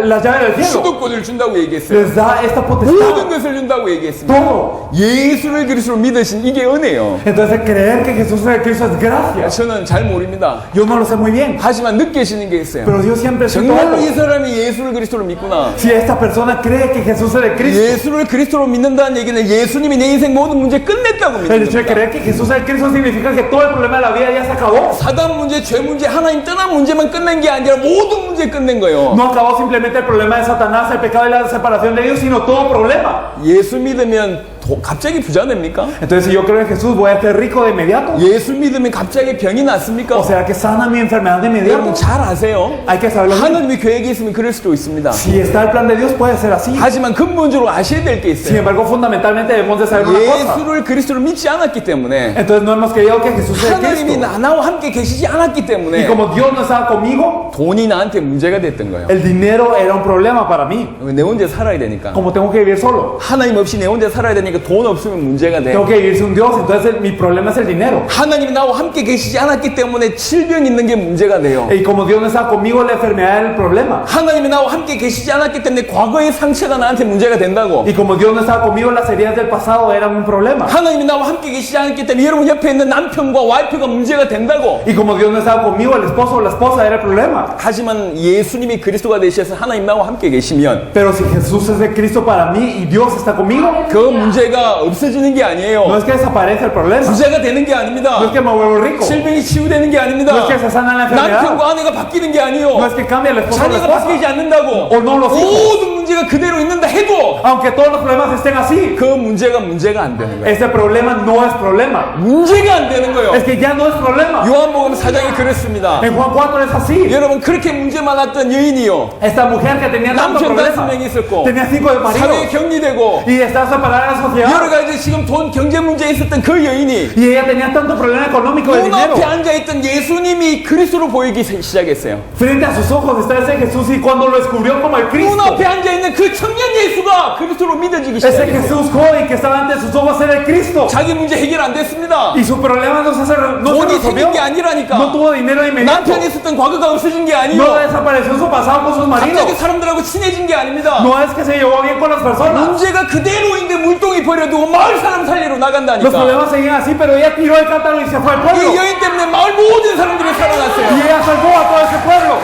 las llaves del cielo, 수도권을 준다고 얘기했어요. les da esta 모든 potestad, 것을 준다고 얘기했습니다. todo. 예수를 그리스도로 믿으신 이게 은혜요. Entonces creer que Jesús es el Cristo es gracia. 저는 잘 모릅니다. Yo no lo sé muy bien, 하지만 느껴지는 게 있어요. pero Dios siempre siento 정말로 이 algo. 사람이 예수를 그리스도로 믿구나. Si esta persona cree que Jesús es el Cristo, 예수를 그리스도로 믿는다는 얘기는 예수님이 내 인생 모든 문제 끝냈다고 el 믿는 hecho de 겁니다. creer que Jesús es el Cristo significa que todo el problema de la vida ya se acabó. 사단 문제, 죄 문제, 하나님 떠난 문제만 끝낸 게 아니라 모든 문제 끝낸 거예요. No acabó simplemente el problema de Satanás, el pecado y la separación de Dios, sino todo problema. 예수 믿으면 갑자기 부자 됩니까? Entonces si yo creo en Jesús voy a ser rico de inmediato. 예수 믿으면 갑자기 병이 낫습니까? ¿O será que sana mi enfermedad de 여러분 inmediato? 잘 아세요. Hay que saberlo bien. 하나님이 계획이 있으면 그럴 수도 있습니다. Si está el plan de Dios puede ser así. 하지만 근본적으로 아셔야 될 게 Sin 있어요. embargo, fundamentalmente debemos de saber una cosa. 예수를 그리스도로 믿지 않았기 때문에 Entonces no hemos creído que Jesús es el 하나님이 Cristo. 나와 함께 계시지 않았기 Y 때문에 como Dios no estaba conmigo, 돈이 나한테 문제가 됐던 거예요. el dinero era un problema para mí. 내 혼자 살아야 되니까. Como tengo que vivir solo. 하나님 없이 내 혼자 살아야 되니까 되니까 돈 없으면 문제가 돼. Tengo que vivir sin Dios, entonces mi problema es el dinero. 하나님이 나와 함께 계시지 않았기 때문에 질병 있는 게 문제가 돼요. Y como Dios no está conmigo, la enfermedad es el problema. 하나님이 나와 함께 계시지 않았기 때문에 과거의 상처가 나한테 문제가 된다고. Y como Dios no estaba conmigo, las heridas del pasado eran un problema. 하나님이 나와 함께 계시지 않았기 때문에 여러분 옆에 있는 남편과 와이프가 문제가 된다고. Y como Dios no estaba conmigo, el esposo o la esposa era el problema. 하지만 예수님이 그리스도가 되셔서 하나님 나와 함께 계시면 Pero si Jesús es de Cristo para mí y Dios está conmigo, 그 문제가 없어지는 게 no 아니에요. es que desaparece el problema, 부자가 되는 게 아닙니다. no es que me vuelvo rico, 질병이 치유되는 게 no 아닙니다. es que se sana la enfermedad, 남편과 아내가 바뀌는 게 no 아니요. es que cambia el esposo o la 자녀가 esposa, 바뀌지 않는다고. o no los hijos. 모든 문제가 그대로 있는다 해도 Aunque todos los problemas estén así, 그 문제가 안 되는 거예요. ese problema no es problema. 문제가 안 되는 거예요. Es que ya no es problema. 요한복음 4장에 그랬습니다. En Juan 4 es así. 여러분 그렇게 문제 많았던 여인이요. Esta mujer que tenía tantos 남편 problemas, 5명이 있었고 tenía 5 de 사회에 marido 격리되고 y estaba separada de la 여러 sociedad. 가지 지금 돈 경제 문제에 있었던 그 여인이 Y ella tenía tanto problema económico de dinero. 눈앞에 앉아있던 예수님이 그리스도로 보이기 시작했어요. Frente a sus ojos está ese Jesús y cuando lo descubrió como el Cristo, 눈앞에 앉아있는 그 청년 예수가 그리스도로 믿어지기 ese 시작했어요. Jesús joven que estaba ante sus ojos era el Cristo. 자기 문제 해결 안 됐습니다. Y su problema no se 돈이 resolvió. 생긴 게 아니라니까. No tuvo dinero inmediato. 남편이 있었던 과거가 없어진 게 아니에요. No desapareció su pasado con sus 갑자기 maridos. 사람들하고 친해진 게 아닙니다. No es que se llevó bien con las personas. 문제가 그대로인데 물동이 버려두고 마을 사람 살리러 Los 나간다니까. problemas seguían así, pero ella tiró el cántaro y se fue al pueblo. 이 여인 때문에 마을 모든 사람들이 Y 살아났어요. ella salvó a todo ese pueblo.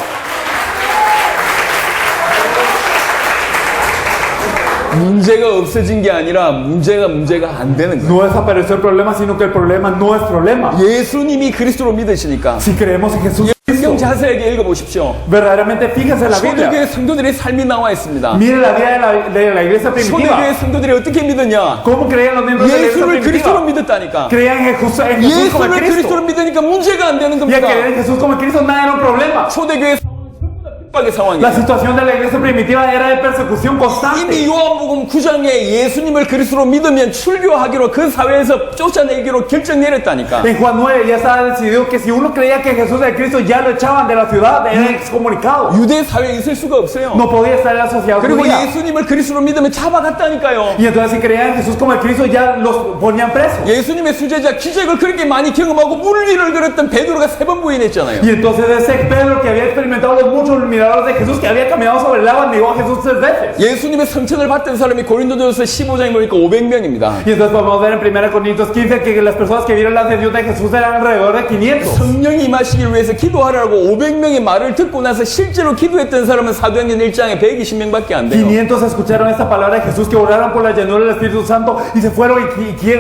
문제가 없어진 게 아니라 문제가 안 되는 거예요. No desapareció el problema, sino que el problema no es problema. 예수님이 그리스도로 믿으시니까 Si creemos en Jesús 성경 Cristo, 자세하게 읽어보십시오. verdaderamente fíjense en la Biblia. 초대교회 성도들의 삶이 나와 있습니다. Mire la vida de la iglesia 초대교회 primitiva. 성도들이 어떻게 믿었냐? ¿Cómo creían los miembros de la iglesia 예수를 그리스도로 primitiva? 믿었다니까. Creían en Jesús como el 예수를 Cristo. 그리스도로 믿으니까 문제가 안 되는 Y al 겁니다. creer en Jesús como el Cristo, nada era un problema. 초대교회 핍박의 La 상황이에요. situación de la iglesia primitiva era de persecución 이미 constante. 요한복음 9장에 예수님을 그리스도로 믿으면 출교하기로 그 사회에서 쫓아내기로 결정 내렸다니까. En Juan 9 ya estaba decidido que si uno creía que Jesús era el Cristo, ya lo echaban de la ciudad, era excomunicado. 유대 사회에 있을 수가 없어요. No podía estar en la sociedad 그리고 judía. 예수님을 그리스도로 믿으면 잡아갔다니까요. Y entonces si creían en Jesús como el Cristo, ya los ponían presos. 예수님의 수제자 기적을 그렇게 많이 경험하고 물 위를 걸었던 베드로가 3번 부인했잖아요. Y entonces ese Pedro que había experimentado los muchos milagros de Jesús, que había caminado sobre el agua, negó a Jesús 3 veces. 예수님의 성천을 받던 사람이 고린도전서 15장에 보니까 500명입니다. Y entonces podemos ver en 1 Corintios 15 que las personas que vieron la ascensión de Jesús eran alrededor de 500. 성령이 임하시길 위해서 기도하라고 500명의 말을 듣고 나서 실제로 기도했던 사람은 사도행전 1장에 120명밖에 안 돼요. 500 escucharon esta palabra de Jesús que oraron por la llenura del Espíritu Santo y se fueron.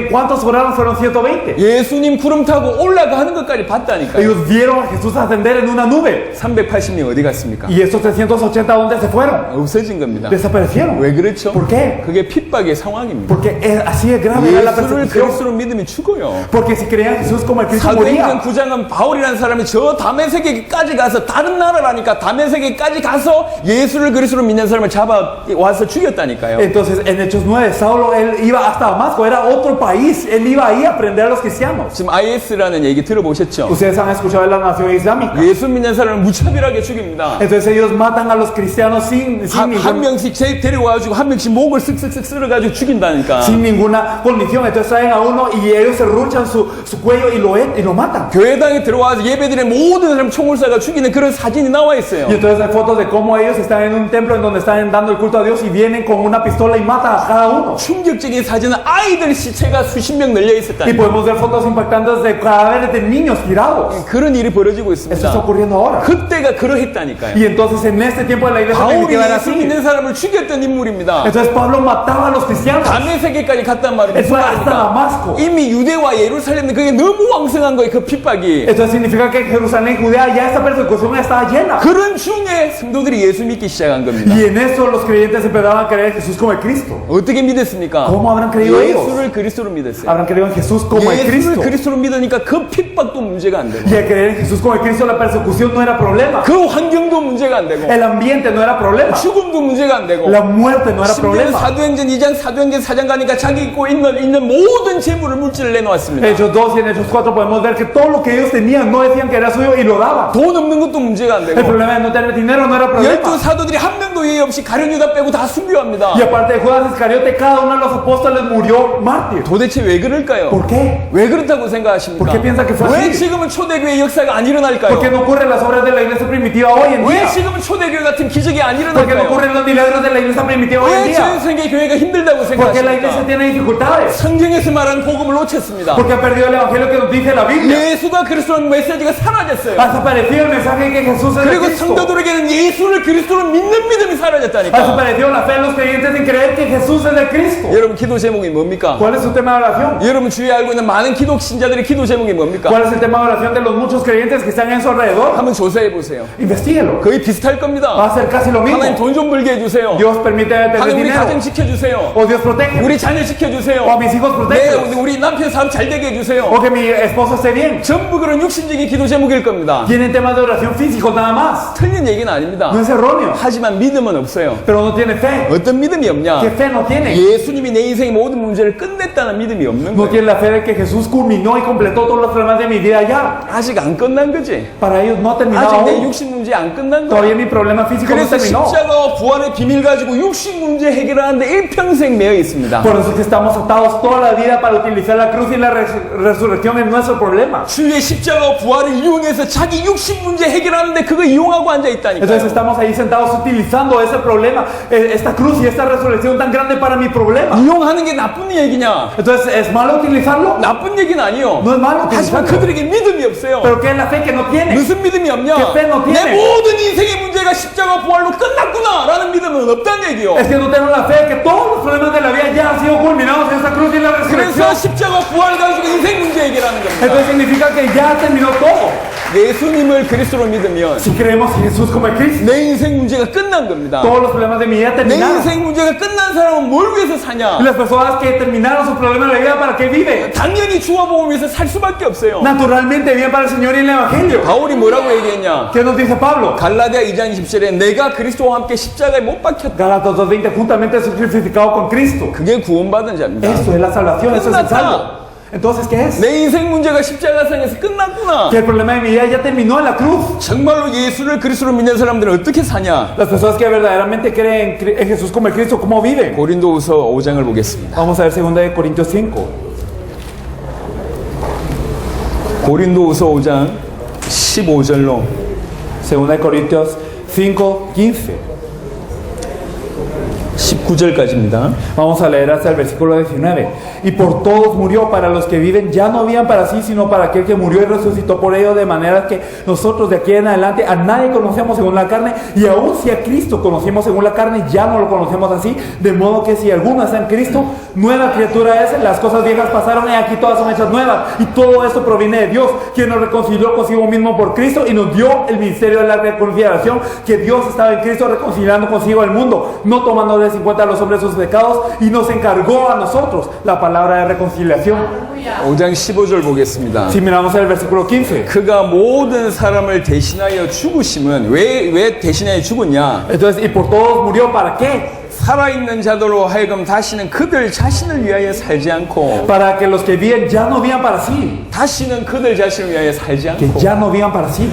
¿Cuántos oraron? Fueron 120. 예수님 구름 타고 올라가는 것까지 봤다니까요. Ellos vieron a Jesús ascender en una nube. 380명 어디 갔습니까? Y estos 380, ¿dónde se fueron? 없어진 겁니다. Desaparecieron. 왜 그렇죠? ¿Por qué? 그게 핍박의 상황입니다. Porque así de grave era la 예수를 persecución. 그리스도로 믿으면 죽어요. Porque si creían en Jesús como el Cristo 사도행전 moría. 9장은 바울이라는 사람이 저 다메섹에까지 가서 다른 나라라니까 다메섹에까지 가서 예수를 그리스도로 믿는 사람을 잡아 와서 죽였다니까요. Entonces en Hechos 9, Saulo él iba hasta Damasco, era otro país. Él iba ahí a aprender a los cristianos. 지금 IS라는 얘기 들어보셨죠? Ustedes han escuchado de la nación islámica. 예수 믿는 사람을 무차별하게 죽입니다. Entonces ellos matan a los cristianos sin 한 명씩 데려와가지고 한 명씩 목을 쓱쓱쓱 쓸어가지고 죽인다니까. ninguna condición. Entonces traen a uno y ellos se ruchan su cuello y lo matan. 교회당에 들어와서 예배드리는 모든 사람 총을 쏴가 죽이는 그런 사진이 나와 있어요. Y entonces hay fotos de cómo ellos están en un templo en donde están dando el culto a Dios y vienen con una pistola y matan a cada uno. 충격적인 사진은 아이들 시체가 수십 명 널려 Y 있었다니까. podemos ver fotos impactantes de cadáveres de niños tirados. 그런 일이 벌어지고 Eso está 있습니다. ocurriendo ahora. 그때가 그러했다니까요. Y entonces en este tiempo de la iglesia 바울이 primitiva era 예수 así. 믿는 사람을 죽였던 인물입니다. Entonces Pablo mataba a los cristianos. 다메섹에까지 갔단 말이에요. Él fue hasta Damasco. 이미 유대와 예루살렘은 그게 너무 왕성한 거예요. 그 핍박이. Esto significa que en Jerusalén, Judea, ya esta persecución estaba llena. 그런 중에 성도들이 예수 믿기 시작한 겁니다. Y en eso los creyentes empezaban a creer en Jesús como el Cristo. 어떻게 믿었습니까? ¿Cómo habrán creído ellos? 예수를 그리스도로 믿었어요. Habrán creído en Jesús como el 예수를 Cristo. 그리스도로 믿으니까 그 핍박도 문제가 안 되고 Y al creer en Jesús como el Cristo, la persecución no era problema. 그 환경도 문제가 문제가 안 되고 El ambiente no era problema. 죽음도 문제가 안 되고 La muerte no era 심지어 problema. 사도행전 2장, 사도행전 4장 가니까 자기 있고 있는 모든 재물을 물질을 내놓았습니다. Hechos 2 y en Hechos 4 podemos ver que todo lo que ellos tenían no decían que era suyo y lo daban. 돈 없는 것도 문제가 안 El 되고 problema de no tener dinero no era 열두 problema. 사도들이 한 명도 예의 없이 가룟 유다 빼고 다 순교합니다. Y aparte de Judas Iscariote, cada uno de los apóstoles murió mártir. 도대체 왜 그럴까요? ¿Por qué? 왜 그렇다고 생각하십니까? ¿Por qué piensa que fue 왜 así? 지금은 초대교회 역사가 안 일어날까요? ¿Por qué no ocurren las obras de la iglesia primitiva hoy en 왜 día? 지금은 초대교회 같은 기적이 안 ¿Por qué no 일어날까요? ocurren los milagros de la iglesia primitiva hoy en 왜 día? 전 세계 교회가 힘들다고 ¿Por qué la iglesia 생각하십니까? tiene dificultades? 성경에서 말하는 복음을 놓쳤습니다. Porque ha perdido el evangelio que nos dice la Biblia. 예수가 그리스도라는 메시지가 사라졌어요. Ha desaparecido el mensaje que Jesús es el 그리고 Cristo. 성도들에게는 예수를 그리스도로 믿는 믿음이 Ha 사라졌다니까. desaparecido la fe de los creyentes en creer que Jesús es el Cristo. 여러분 기도 제목이 뭡니까? ¿Cuál es su tema de oración? 여러분 주위에 알고 있는 많은 기독 신자들의 기도 제목이 뭡니까? ¿Cuál es el tema de oración de los muchos creyentes que están en su alrededor? 한번 조사해 보세요. Investíguelo. 거의 비슷할 Va 겁니다. a ser casi lo mismo. 하나님 돈 좀 벌게 해주세요. Dios permite tener 하나님 우리 가정 dinero. 지켜주세요. O Dios protege. 우리 자녀 지켜주세요. O a mis hijos 네, protege. 우리 남편 사업 잘 되게 해주세요. O que mi esposo esté bien. 전부 그런 육신적인 기도 제목일 겁니다. Tienen temas de oración físicos nada más. 틀린 얘기는 아닙니다. No es erróneo. 하지만 믿음은 없어요. Pero no tiene fe. 어떤 믿음이 없냐? ¿Qué fe no tiene? 예수님이 내 인생의 모든 문제를 끝냈다는 믿음이 없는 No 거예요. tiene la fe de que Jesús culminó y completó todos los problemas de mi vida ya. 아직 안 끝난 거지. Para ellos no ha terminado 아직 내 aún. 육신 문제 안 끝난 거야. Todavía mi problema físico no 그래서 terminó. 십자가와 부활의 비밀 가지고 육신 문제 해결하는데 일평생 매여 있습니다. Por eso es que estamos atados toda la vida para utilizar la cruz y la resurrección en nuestro problema. 주의 십자가와 부활을 이용해서 자기 육신 문제 해결하는데 그거 이용하고 앉아 Entonces 있다니까요. estamos ahí sentados utilizando ese problema, esta cruz y esta resurrección tan grande para mi problema. 이용하는 게 나쁜 얘기냐? Entonces, ¿es malo utilizarlo? 나쁜 얘기는 아니요. No es malo 하지만 utilizarlo. 그들에게 믿음이 없어요. Pero ¿qué es la fe que no tiene? 무슨 믿음이 없냐? Que fe no tiene. 내 모든 인생의 문제가 십자가 부활로 끝났구나 라는 믿음은 없다는 얘기요. Es que no tengo la fe que todos los problemas de la vida ya han sido culminados en esta cruz y la resurrección. 그래서 십자가 부활 가지고 인생 문제 해결하는 겁니다. Entonces significa que ya terminó todo. 예수님을 그리스도로 믿으면 Si creemos en Jesús como el Cristo, 내 인생 문제가 끝난 겁니다. todos los problemas de mi vida 내 terminaron. 인생 문제가 끝난 사람은 뭘 위해서 Y 사냐? las personas que terminaron sus problemas de la vida, ¿para qué viven? 당연히 주와 복음 위해서 살 수밖에 없어요. Naturalmente viven para el Señor y el Evangelio. 바울이 뭐라고 얘기했냐? ¿Qué nos dice Pablo? 갈라디아 2장 20절에 내가 그리스도와 함께 십자가에 못 박혔다. Galatas 2:20, juntamente soy crucificado con Cristo. 그게 구원받은 자입니다. Eso es la salvación, eso es el salvo. Entonces, ¿qué es? 내 인생 문제가 십자가상에서 끝났구나. Que el problema de mi vida ya terminó en la cruz. 정말로 예수를 그리스도로 믿는 사람들은 어떻게 사냐? Las personas que verdaderamente creen en Jesús como el Cristo, ¿cómo viven? 고린도후서 5장을 보겠습니다. Vamos a ver 2 Corintios 5. 고린도후서 5장 15절로 2 Corintios 5:15. 19절까지입니다. Vamos a leer hasta el versículo 19. Y por todos murió, para los que viven ya no vivan para sí, sino para aquel que murió y resucitó por ellos, de manera que nosotros de aquí en adelante a nadie conocemos según la carne, y aun si a Cristo conocemos según la carne, ya no lo conocemos así, de modo que si alguno está en Cristo, nueva criatura es, las cosas viejas pasaron y aquí todas son hechas nuevas, y todo esto proviene de Dios, quien nos reconcilió consigo mismo por Cristo y nos dio el ministerio de la reconciliación, que Dios estaba en Cristo reconciliando consigo el mundo, no tomándoles en cuenta a los hombres sus pecados, y nos encargó a nosotros la palabra de reconciliación. 5장 15절 보겠습니다. Si miramos el versículo 15. 그가 모든 사람을 대신하여 죽으심은 왜 대신하여 죽었냐? Entonces, y por todos murió, ¿para qué? 살아있는 자들로 하여금 다시는 그들 자신을 위하여 살지 않고 Para que los que viven ya no vivan para sí, 다시는 그들 자신을 위하여 살지 que 않고 ya no vivan para sí,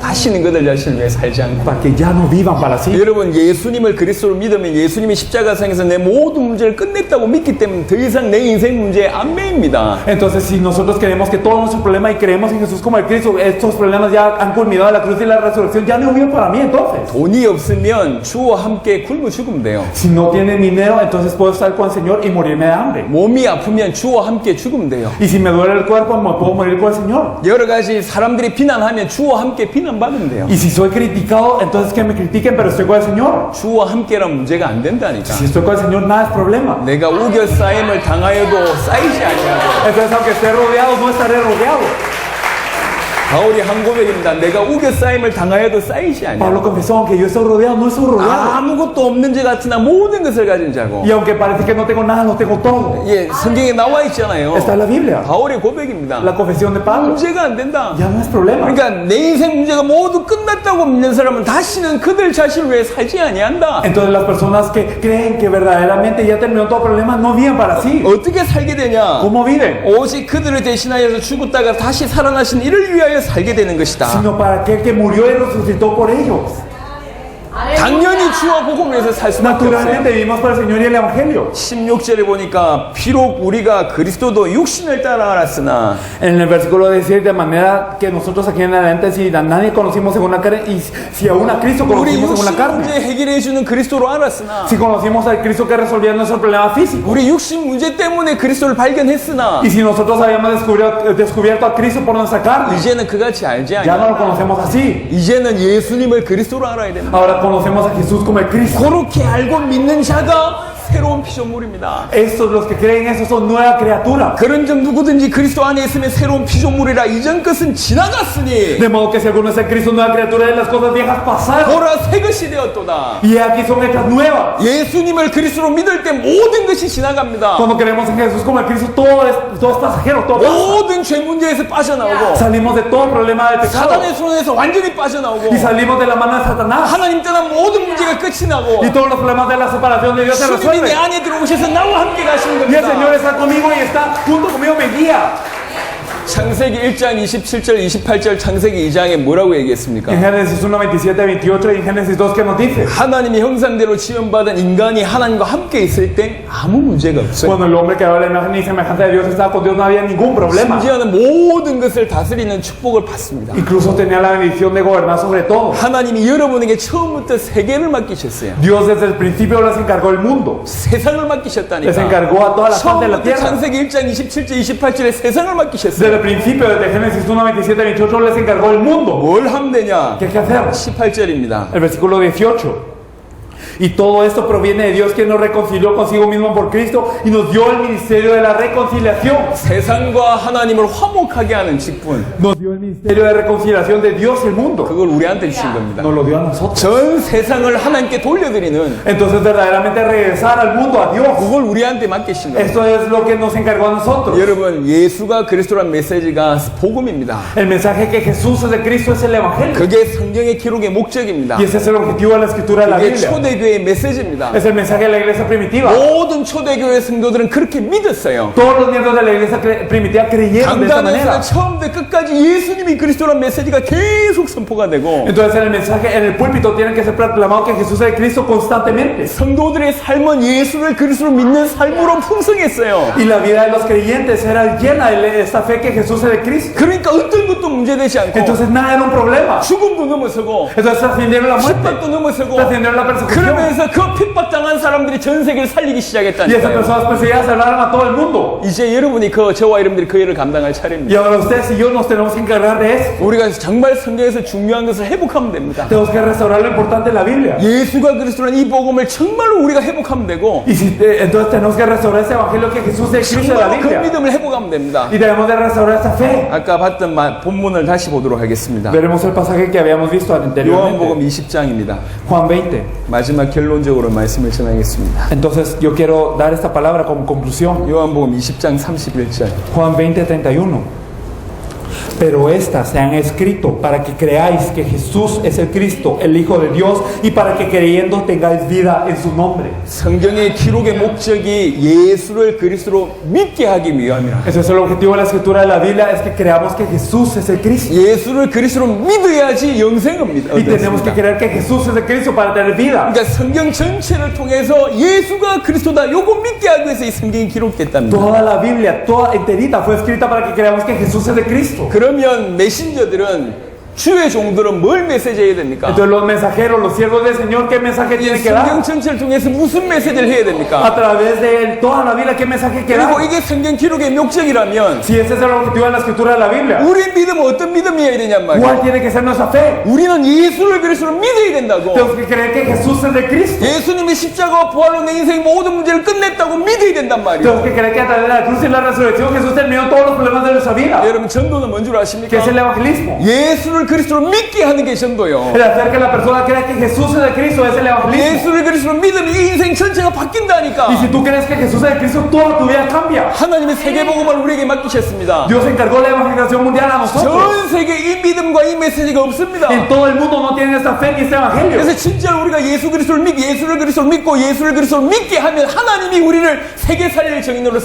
다시는 그들 자신을 위해 살지 않고 para que ya no vivan para sí. 여러분 예수님을 그리스도로 믿으면 예수님이 십자가상에서 내 모든 문제를 끝냈다고 믿기 때문에 더 이상 내 인생 문제에 안 매입니다. Entonces, si nosotros creemos que todo nuestro problema y creemos en Jesús como el Cristo, estos problemas ya han culminado en la cruz y la resurrección, ya no viven para mí entonces. 돈이 없으면 주와 함께 굶어 죽으면 돼요. Si no tienen dinero, entonces puedo estar con el Señor y morirme de hambre. 몸이 아프면 주와 함께 죽으면 돼요. Y si me duele el cuerpo, me puedo morir con el Señor. 여러 가지 사람들이 비난하면 주와 함께 비난받으면 돼요. Y si soy criticado, entonces que me critiquen, pero estoy con el Señor. 주와 함께란 문제가 안 된다니까. Si estoy con el Señor, nada es problema. 내가 우겨 쌓임을 당하여도 쌓이지 아니하고 Entonces, aunque esté rodeado, no estaré rodeado. 바울이 한 고백입니다. 내가 우겨 쌓임을 당하여도 쌓이지 아니야. Pablo confesó, aunque yo estoy rodeado, no estoy rodeado. 아무것도 없는 자 같으나 모든 것을 가진 자고. Y aunque parece que no tengo nada, lo tengo todo. 예, 성경에 나와 있잖아요. Está en la Biblia. 바울의 고백입니다. La confesión de Pablo. 문제가 안 된다. Ya no es problema. 그러니까 내 인생 문제가 모두 끝났다고 믿는 사람은 다시는 그들 자신을 위해 살지 아니한다. Entonces las personas que creen que verdaderamente ya terminó todo problema no viven para sí. 어떻게 살게 되냐? ¿Cómo viven? 오직 그들을 대신하여서 죽었다가 다시 살아나신 이를 위하여 살게 되는 것이다. Sino para aquel que murió y resucitó por ellos. 당연히 주와 복음을 위해서 살 수밖에 없어요. Naturalmente vivimos para el Señor y el Evangelio. 16절에 보니까 비록 우리가 그리스도도 육신을 따라 알았으나 En el versículo dice de manera que nosotros aquí en adelante si a nadie conocimos según la carne y si aún a Cristo 우리 conocimos según la 육신 carne. 문제 해결해 주는 그리스도로 알았으나 Si conocimos al Cristo que resolvía nuestro problema físico. 우리 육신 문제 때문에 그리스도를 발견했으나 Y si nosotros habíamos descubierto a Cristo por nuestra carne, 이제는 그같이 알지 ya no 않냐. lo conocemos así. 이제는 예수님을 그리스도로 알아야 된다. Ahora conocemos a Jesús como el Cristo. 그렇게 알고 믿는 자가 새로운 피조물입니다. Estos, los que creen eso, son nueva criatura. 그런 점 누구든지 그리스도 안에 있으면 새로운 피조물이라 이전 것은 지나갔으니 De modo que si alguno es el Cristo, nueva criatura, de las cosas viejas pasaron. 보라 새 것이 되었도다. Y aquí son hechas nuevas. 예수님을 그리스도로 믿을 때 모든 것이 지나갑니다. Cuando creemos en Jesús como el Cristo, todo es pasajero, todo pasa. 모든 죄 문제에서 빠져나오고 Salimos de todo problema de pecado. 사단의 손에서 완전히 빠져나오고 Y salimos de la mano de Satanás. 하나님 떠난 모든 문제가 끝이 나고 Y todos los problemas de la separación de Dios se 주님이 resuelven. 내 안에 들어오셔서 나와 함께 가시는 Y el Señor 겁니다. está conmigo y está junto conmigo, me guía. 창세기 1장 27절 28절 창세기 2장에 뭐라고 얘기했습니까? En Génesis 1, 27, 28 y en Génesis 2, ¿qué nos dice? 하나님의 형상대로 지음받은 인간이 하나님과 함께 있을 때 아무 문제가 없어요. Cuando el hombre que habla la imagen y semejanza de Dios estaba con Dios, no había ningún problema. 심지어는 모든 것을 다스리는 축복을 받습니다. Incluso tenía la bendición de gobernar sobre todo. 하나님이 여러분에게 처음부터 세계를 맡기셨어요. Dios desde el principio les encargó el mundo. 세상을 Les 맡기셨다니까. encargó a toda la parte de la 처음부터 tierra. 창세기 1장 27절 28절에 세상을 맡기셨어요. Desde el principio, desde Génesis 1, 27, 28, les encargó el mundo. 뭘 하면 되냐? ¿Qué hay que hacer? 18절입니다. El versículo 18. Y todo esto proviene de Dios, quien nos reconcilió consigo mismo por Cristo y nos dio el ministerio de la reconciliación. 세상과 하나님을 화목하게 하는 직분. Nos dio el ministerio de reconciliación de Dios y el mundo. 그걸 우리한테 주신 겁니다. Nos lo dio a nosotros. 전 세상을 하나님께 돌려드리는 Entonces verdaderamente regresar al mundo, a Dios. 그걸 우리한테 맡기신 겁니다. Esto es lo que nos encargó a nosotros. 여러분, 예수가 그리스도란 메시지가 복음입니다. El mensaje que Jesús es de Cristo es el Evangelio. 그게 성경의 기록의 목적입니다. Y ese es el objetivo de la escritura de la 그게 Biblia. 초대교회의 메시지입니다. Es el mensaje de la iglesia primitiva. 모든 초대교회 성도들은 그렇게 믿었어요. Todos los miembros de la iglesia primitiva creyeron de esta manera. 강단에서 처음부터 끝까지 예수님이 그리스도란 메시지가 계속 선포가 되고 Entonces en el mensaje, en el púlpito tiene que ser proclamado que Jesús es Cristo constantemente. 성도들의 삶은 예수를 그리스도로 믿는 삶으로 풍성했어요. Y la vida de los creyentes era llena de esta fe que Jesús es de Cristo. 그러니까 어떤 것도 문제되지 않고 Entonces nada era un problema. 죽음도 넘어서고 Entonces trascendieron la muerte, 핍박도 넘어서고 trascendieron la persecución. 그러면서 그 핍박당한 사람들이 전 세계를 살리기 Y esas 시작했다니까요. personas perseguidas hablaron a todo el mundo. 이제 여러분이 저와 여러분들이 그 일을 감당할 차례입니다. Y ahora ustedes y yo nos tenemos que encargar de eso. 우리가 정말 성경에서 중요한 것을 회복하면 됩니다. Tenemos que restaurar lo importante de la Biblia. 예수가 그리스도라는 이 복음을 정말로 우리가 회복하면 되고 Y si, entonces tenemos que restaurar ese evangelio que Jesús es Cristo de la 정말로 그 Biblia. 믿음을 회복하면 됩니다. Y debemos de restaurar esa fe. 아까 봤던 본문을 다시 보도록 하겠습니다. Veremos el pasaje que habíamos visto 요한복음 anteriormente. 20장입니다. Juan 20. 마지막 결론적으로 말씀을 전하겠습니다. Entonces yo quiero dar esta palabra como conclusión. 요한복음 20장 31절. Juan 20, 31. Pero estas se han escrito para que creáis que Jesús es el Cristo, el Hijo de Dios, y para que creyendo tengáis vida en su nombre. 성경의 기록의 목적이 예수를 그리스도로 믿게 하기 위함이라. Ese es el objetivo de la escritura de la Biblia, es que creamos que Jesús es el Cristo. 예수를 그리스도로 믿어야지 영생을 Y tenemos que creer que Jesús es el Cristo para tener vida. 그러니까 성경 전체를 통해서 예수가 그리스도다 요거 믿게 하기 위해서 이 성경이 기록됐답니다. Toda la Biblia, toda enterita, fue escrita para que creamos que Jesús es el Cristo. 그러면 메신저들은 주의 종들은 뭘 메시지해야 됩니까? Entonces los mensajeros, los siervos del Señor, ¿qué mensaje 이 tienen que 성경 dar? 전체를 통해서 무슨 메시지를 해야 됩니까? A través de toda la Biblia, ¿qué mensaje hay que 그리고 dar? 이게 성경 기록의 목적이라면 Si ese es el objetivo de la escritura de la Biblia, 우리 믿음은 어떤 믿음이어야 되냔 말이야. ¿cuál tiene que ser nuestra fe? 우리는 예수를 그리스도로 믿어야 된다고. Tenemos que creer que Jesús es de Cristo. 예수님이 십자가와 부활로 내 인생 모든 문제를 끝냈다고 믿어야 된단 말이야. Tenemos que creer que a través de la cruz y la resurrección Jesús terminó todos los problemas de nuestra vida. 여러분 전도는 뭔 줄 ¿Qué es 아십니까? el evangelismo? 예수를 그리스도로 믿게 하는 게 전도요. El hacer que la persona crea que Jesús es de Cristo es el evangelismo. 예수를 그리스도로 믿으면 이 인생 전체가 Y 바뀐다니까. si tú crees que Jesús es de Cristo, toda tu vida cambia. 하나님의 세계복음을 우리에게 맡기셨습니다. Dios encargó la evangelización mundial a nosotros. 전 세계 이 믿음과 이 메시지가 없습니다. En todo el mundo no tienen esta fe ni este evangelio. 그래서 진짜로 우리가 예수를 그리스도로 믿고 예수를 그리스도로 믿게 하면 하나님이 우리를 세계 살릴 정인으로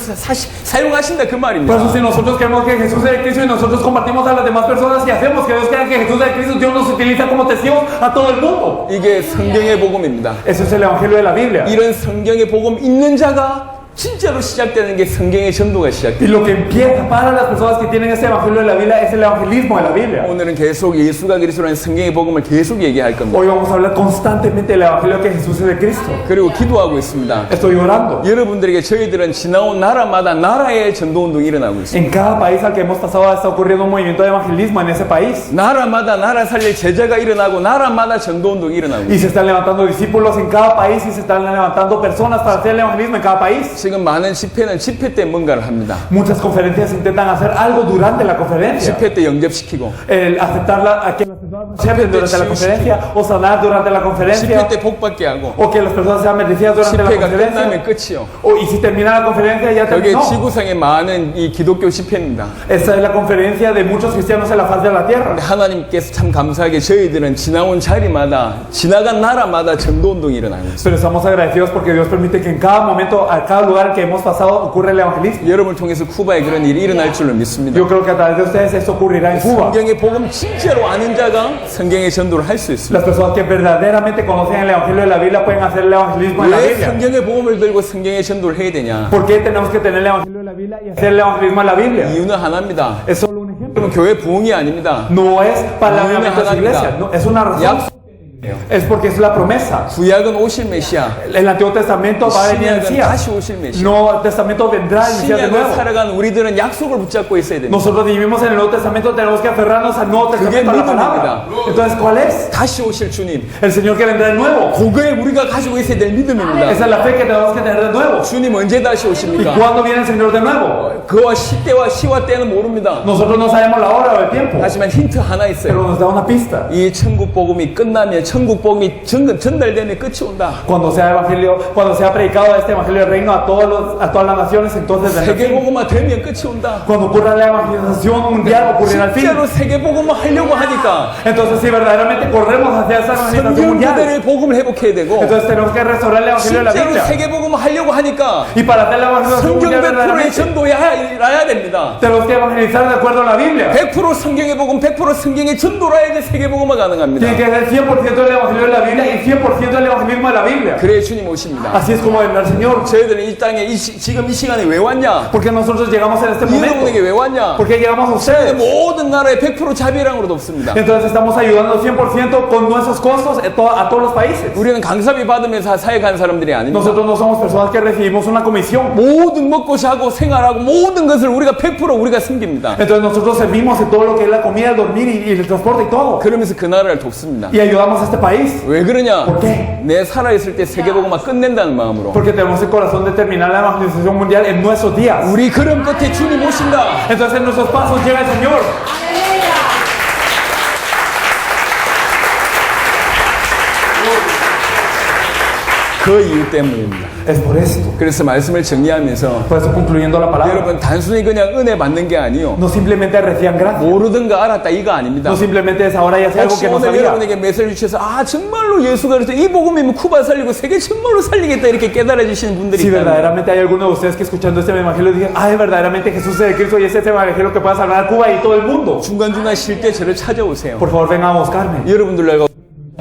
사용하신다 그 Por eso 말입니다. si nosotros creemos que Jesús es de Cristo y nosotros compartimos a las demás personas y hacemos que Dios crea que Jesús es de Cristo, Dios nos utiliza como testigos a todo el mundo. 이게 성경의 복음입니다. Eso es el evangelio de la Biblia. 이런 성경의 복음 있는 자가 진짜로 시작되는 게 성경의 전도가 Y 시작돼요. lo que empieza para las personas que tienen este evangelio de la Biblia es el evangelismo de la Biblia. 오늘은 계속 예수가 그리스도라는 성경의 복음을 계속 얘기할 겁니다. Hoy vamos a hablar constantemente del evangelio que Jesús es de Cristo. 그리고 기도하고 있습니다. Estoy orando. 여러분들에게 저희들은 지나온 나라마다 나라의 전도운동이 일어나고 있습니다. En cada país al que hemos pasado está ocurriendo un movimiento de evangelismo en ese país. 나라마다 나라 살릴 제자가 일어나고 나라마다 전도운동이 일어나고 있습니다. Y se están levantando discípulos en cada país y se están levantando personas para hacer el evangelismo en cada país. 지금 많은 집회는 집회 때 뭔가를 합니다. Muchas conferencias intentan hacer algo durante la conferencia. 집회 때 영접시키고, El aceptarla a que las personas acepten durante la conferencia o sanar durante la 집회 conferencia 때 복받게 하고, o que las personas sean bendecidas durante la 집회가 끝나면 conferencia. 끝이요. Y si termina la conferencia ya 여기 terminó. 지구상에 많은 이 기독교 집회입니다. Esta es la conferencia de muchos cristianos en la faz de la tierra. 근데 하나님께서 참 감사하게 저희들은 지나온 자리마다 지나간 나라마다 전도운동이 일어나고 있습니다. Pero estamos agradecidos porque Dios permite que en cada momento, a cada lugar en que hemos pasado, ocurre el evangelismo. 여러분을 통해서 쿠바에 그런 일이 일어날 줄로 믿습니다. Yo creo que a través de ustedes esto ocurrirá en Cuba. 성경의 복음 진짜로 아는 자가 성경의 전도를 할 수 있습니다. Las personas que verdaderamente conocen el evangelio de la Biblia pueden hacer el evangelismo en la 왜 Biblia. 성경의 복음을 들고 성경의 전도를 해야 되냐? ¿Por qué tenemos que tener el evangelio de la Biblia y hacer el evangelismo en la Biblia? 이유는 하나입니다. Es solo un ejemplo. 그러면 교회 부흥이 아닙니다. No es para No, la de las iglesias, no, es una razón. 약속이에요. Es porque es la promesa. 구약은 오실 메시아, El Antiguo Testamento va a venir el 신약은 Mesías. 다시 오실 메시아. No, el Testamento vendrá el Mesías de 신약을 nuevo. 살아간 우리들은 약속을 붙잡고 있어야 됩니다. Nosotros vivimos en el Nuevo Testamento, tenemos que aferrarnos al Nuevo Testamento, a la palabra. Entonces, ¿cuál es? 다시 오실 주님. El Señor que vendrá de nuevo. 그거에 우리가 가지고 있어야 될 믿음입니다. Esa es la fe que tenemos que tener de nuevo. 주님 언제 다시 ¿Y 오십니까? cuándo viene el Señor de nuevo? 그와 시대와 시와 때는 모릅니다. Nosotros no sabemos la hora o el tiempo, 하지만 힌트 하나 있어요. pero nos da una pista. 이 천국 복음이 끝나면 천국 복음이 전달되면 끝이 온다. Cuando sea evangelio, cuando sea predicado este evangelio del reino a todas las naciones, entonces vendrá el 세계 fin. 복음화 되면 끝이 온다. Cuando ocurra la evangelización mundial, ocurrirá el fin. 진짜로 세계 복음화 하려고 하니까 Entonces, si verdaderamente corremos hacia esa evangelización 성경 mundial, 그대로의 복음을 회복해야 되고 entonces tenemos que restaurar el evangelio de la 진짜로 Biblia. 세계 복음화 하려고 하니까 Y para hacer la evangelización 성경 mundial 100%의 verdaderamente, 전도해야 됩니다. tenemos que evangelizar de acuerdo a la Biblia. 100% 성경의 복음, 100% 성경의 전도로 해야 세계 복음화 가능합니다. Tiene que ser 100% del evangelio de la Biblia y 100% del evangelismo de la Biblia. 그래야 주님 오십니다. Así es como vendrá el Señor. 저희들은 이 땅에 지금 이 시간에 왜 왔냐? Porque nosotros llegamos en este 여러분에게 momento. 왜 왔냐? Porque llegamos a 세계 ustedes. 모든 나라의 100% 자비랑으로 돕습니다. Entonces estamos ayudando 100% con nuestros costos a todos los países. 우리는 강사비 받으면서 사역하는 사람들이 아닙니다. Nosotros no somos personas que recibimos una comisión. 모든 먹고 자고 생활하고 모든 것을 우리가 100% 우리가 섬깁니다. Entonces nosotros servimos en todo lo que es la comida, el dormir y el transporte y todo. 그러면서 그 나라를 돕습니다. Y ayudamos a este país. 왜 그러냐? ¿Por qué? 내 살아있을 때 세계복음화 끝낸다는 마음으로. Porque tenemos el corazón de terminar la evangelización mundial en nuestros días. 우리 걸음 끝에 주님 오신다. Entonces en nuestros pasos llega el Señor. 그 이유 때문입니다. Es por esto. 그래서 말씀을 정리하면서 Por eso concluyendo la palabra. 여러분 단순히 그냥 은혜 받는 게 아니요. No simplemente reciban gracia. 모르던 거 알았다 이거 아닙니다. No simplemente es ahora ya sé algo 혹시 que no 오늘 sabía. 여러분에게 메시지를 주셔서 아 정말로 예수가 그래서 이 복음이면 쿠바 살리고 세계 정말로 살리겠다 이렇게 깨달아 주시는 분들이 Si 있다면 verdaderamente hay alguno de ustedes que escuchando este evangelio digan, ay, verdaderamente Jesús es de Cristo y es este evangelio que pueda salvar a Cuba y todo el mundo. 중간중간 쉴 때 저를 찾아오세요. Por favor, vengan a buscarme. 여러분들과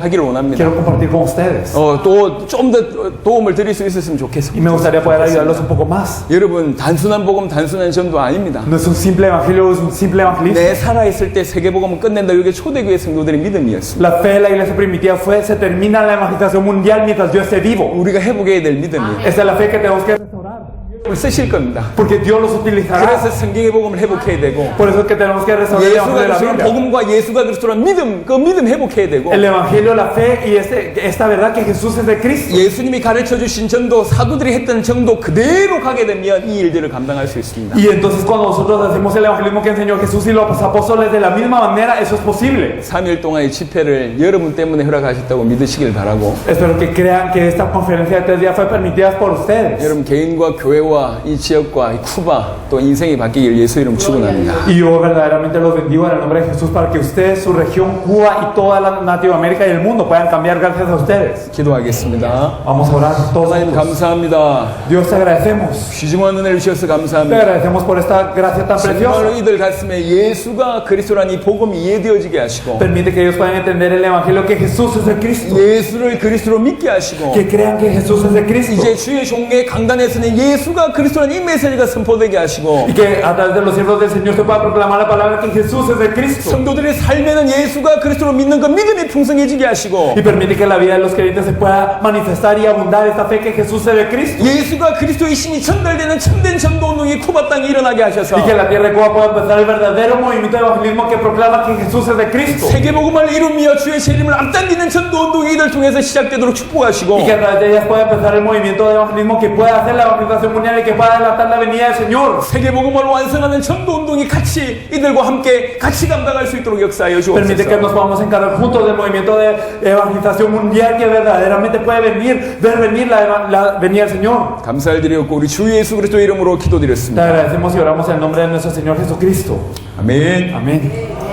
하기를 원합니다. quiero compartir con ustedes. 또 좀 더 도움을 드릴 수 있었으면 Y 좋겠습니다. me gustaría poder ayudarlos un poco más. 여러분, 단순한 복음, 단순한 전도 아닙니다. No es un simple evangelio, es un simple evangelismo. 내 살아있을 때 세계복음을 끝낸다. 이게 초대교회 성도들의 믿음이었습니다. La fe de la iglesia primitiva fue, se termina la evangelización mundial mientras yo esté vivo. 우리가 회복해야 될 믿음이에요. Esa es la fe que tenemos que restaurar. 쓰실 겁니다. Porque Dios los utilizará. 그래서 성경의 복음을 회복해야 되고 Por eso es que tenemos que restaurar el 예수가 evangelio de la 그리스도는 Biblia. 복음과 예수가 그리스도는 믿음, 그 믿음 회복해야 되고 El evangelio, la fe y esta verdad que Jesús es de Cristo. 예수님이 가르쳐 주신 전도, 사도들이 했던 전도 그대로 가게 되면 이 일들을 감당할 수 있습니다. Y entonces cuando nosotros hacemos el evangelismo que enseñó Jesús y los apóstoles de la misma manera, eso es posible. 3일 동안의 집회를 여러분 때문에 허락하셨다고 믿으시길 바라고 Espero que crean que esta conferencia de 3 días fue permitida por ustedes. 여러분 개인과 교회와 이 지역과 이 쿠바 또 인생이 바뀌길 예수 이름 축원합니다. Y yo verdaderamente los bendigo en el nombre de Jesús para que ustedes, su región, Cuba y toda la Latinoamérica y el mundo puedan cambiar gracias a ustedes. 기도하겠습니다. Vamos a orar todos 하나님 juntos. 감사합니다. Dios, te agradecemos. 귀중한 은혜를 주셔서 Te 감사합니다. agradecemos por esta gracia tan preciosa. 정말로 이들 가슴에 예수가 그리스도라는 이 복음이 이해되어지게 하시고 Permite que ellos puedan entender el evangelio que Jesús es el Cristo. 예수를 그리스도로 믿게 하시고 Que crean que Jesús es el Cristo. 이제 주의 종의 강단에서는 예수가 그리스도라는 이 메시지가 선포되게 하시고 Y que a través de los siervos del Señor se pueda proclamar la palabra que Jesús es el Cristo. 성도들의 삶에는 예수가 그리스도로 믿는 그 믿음이 풍성해지게 하시고 Y permite que en la vida de los creyentes se pueda manifestar y abundar esta fe que Jesús es el Cristo. 예수가 그리스도의 신이 전달되는 참된 전도 운동이 쿠바 땅에 일어나게 하셔서 Y que en la tierra de Cuba pueda empezar el verdadero movimiento de evangelismo que proclama que Jesús es el Cristo. 세계복음을 이루며 주의 세림을 앞당기는 전도 운동이 이들 통해서 시작되도록 축복하시고 Y que a través de ellas pueda empezar el movimiento de evangelismo que pueda hacer la evangelización mundial y que pueda adelantar la venida del Señor. 세계복음을 완성하는 전도 운동이 같이 이들과 함께 같이 감당할 수 있도록 역사하여 Permite que nos 주옵소서. podamos encargar juntos del movimiento de evangelización mundial que verdaderamente puede ver venir la venida del Señor. 감사를 드렸고 우리 주 예수 그리스도의 이름으로 Te 기도드렸습니다. agradecemos y oramos en el nombre de nuestro Señor Jesucristo. 아멘. Amén.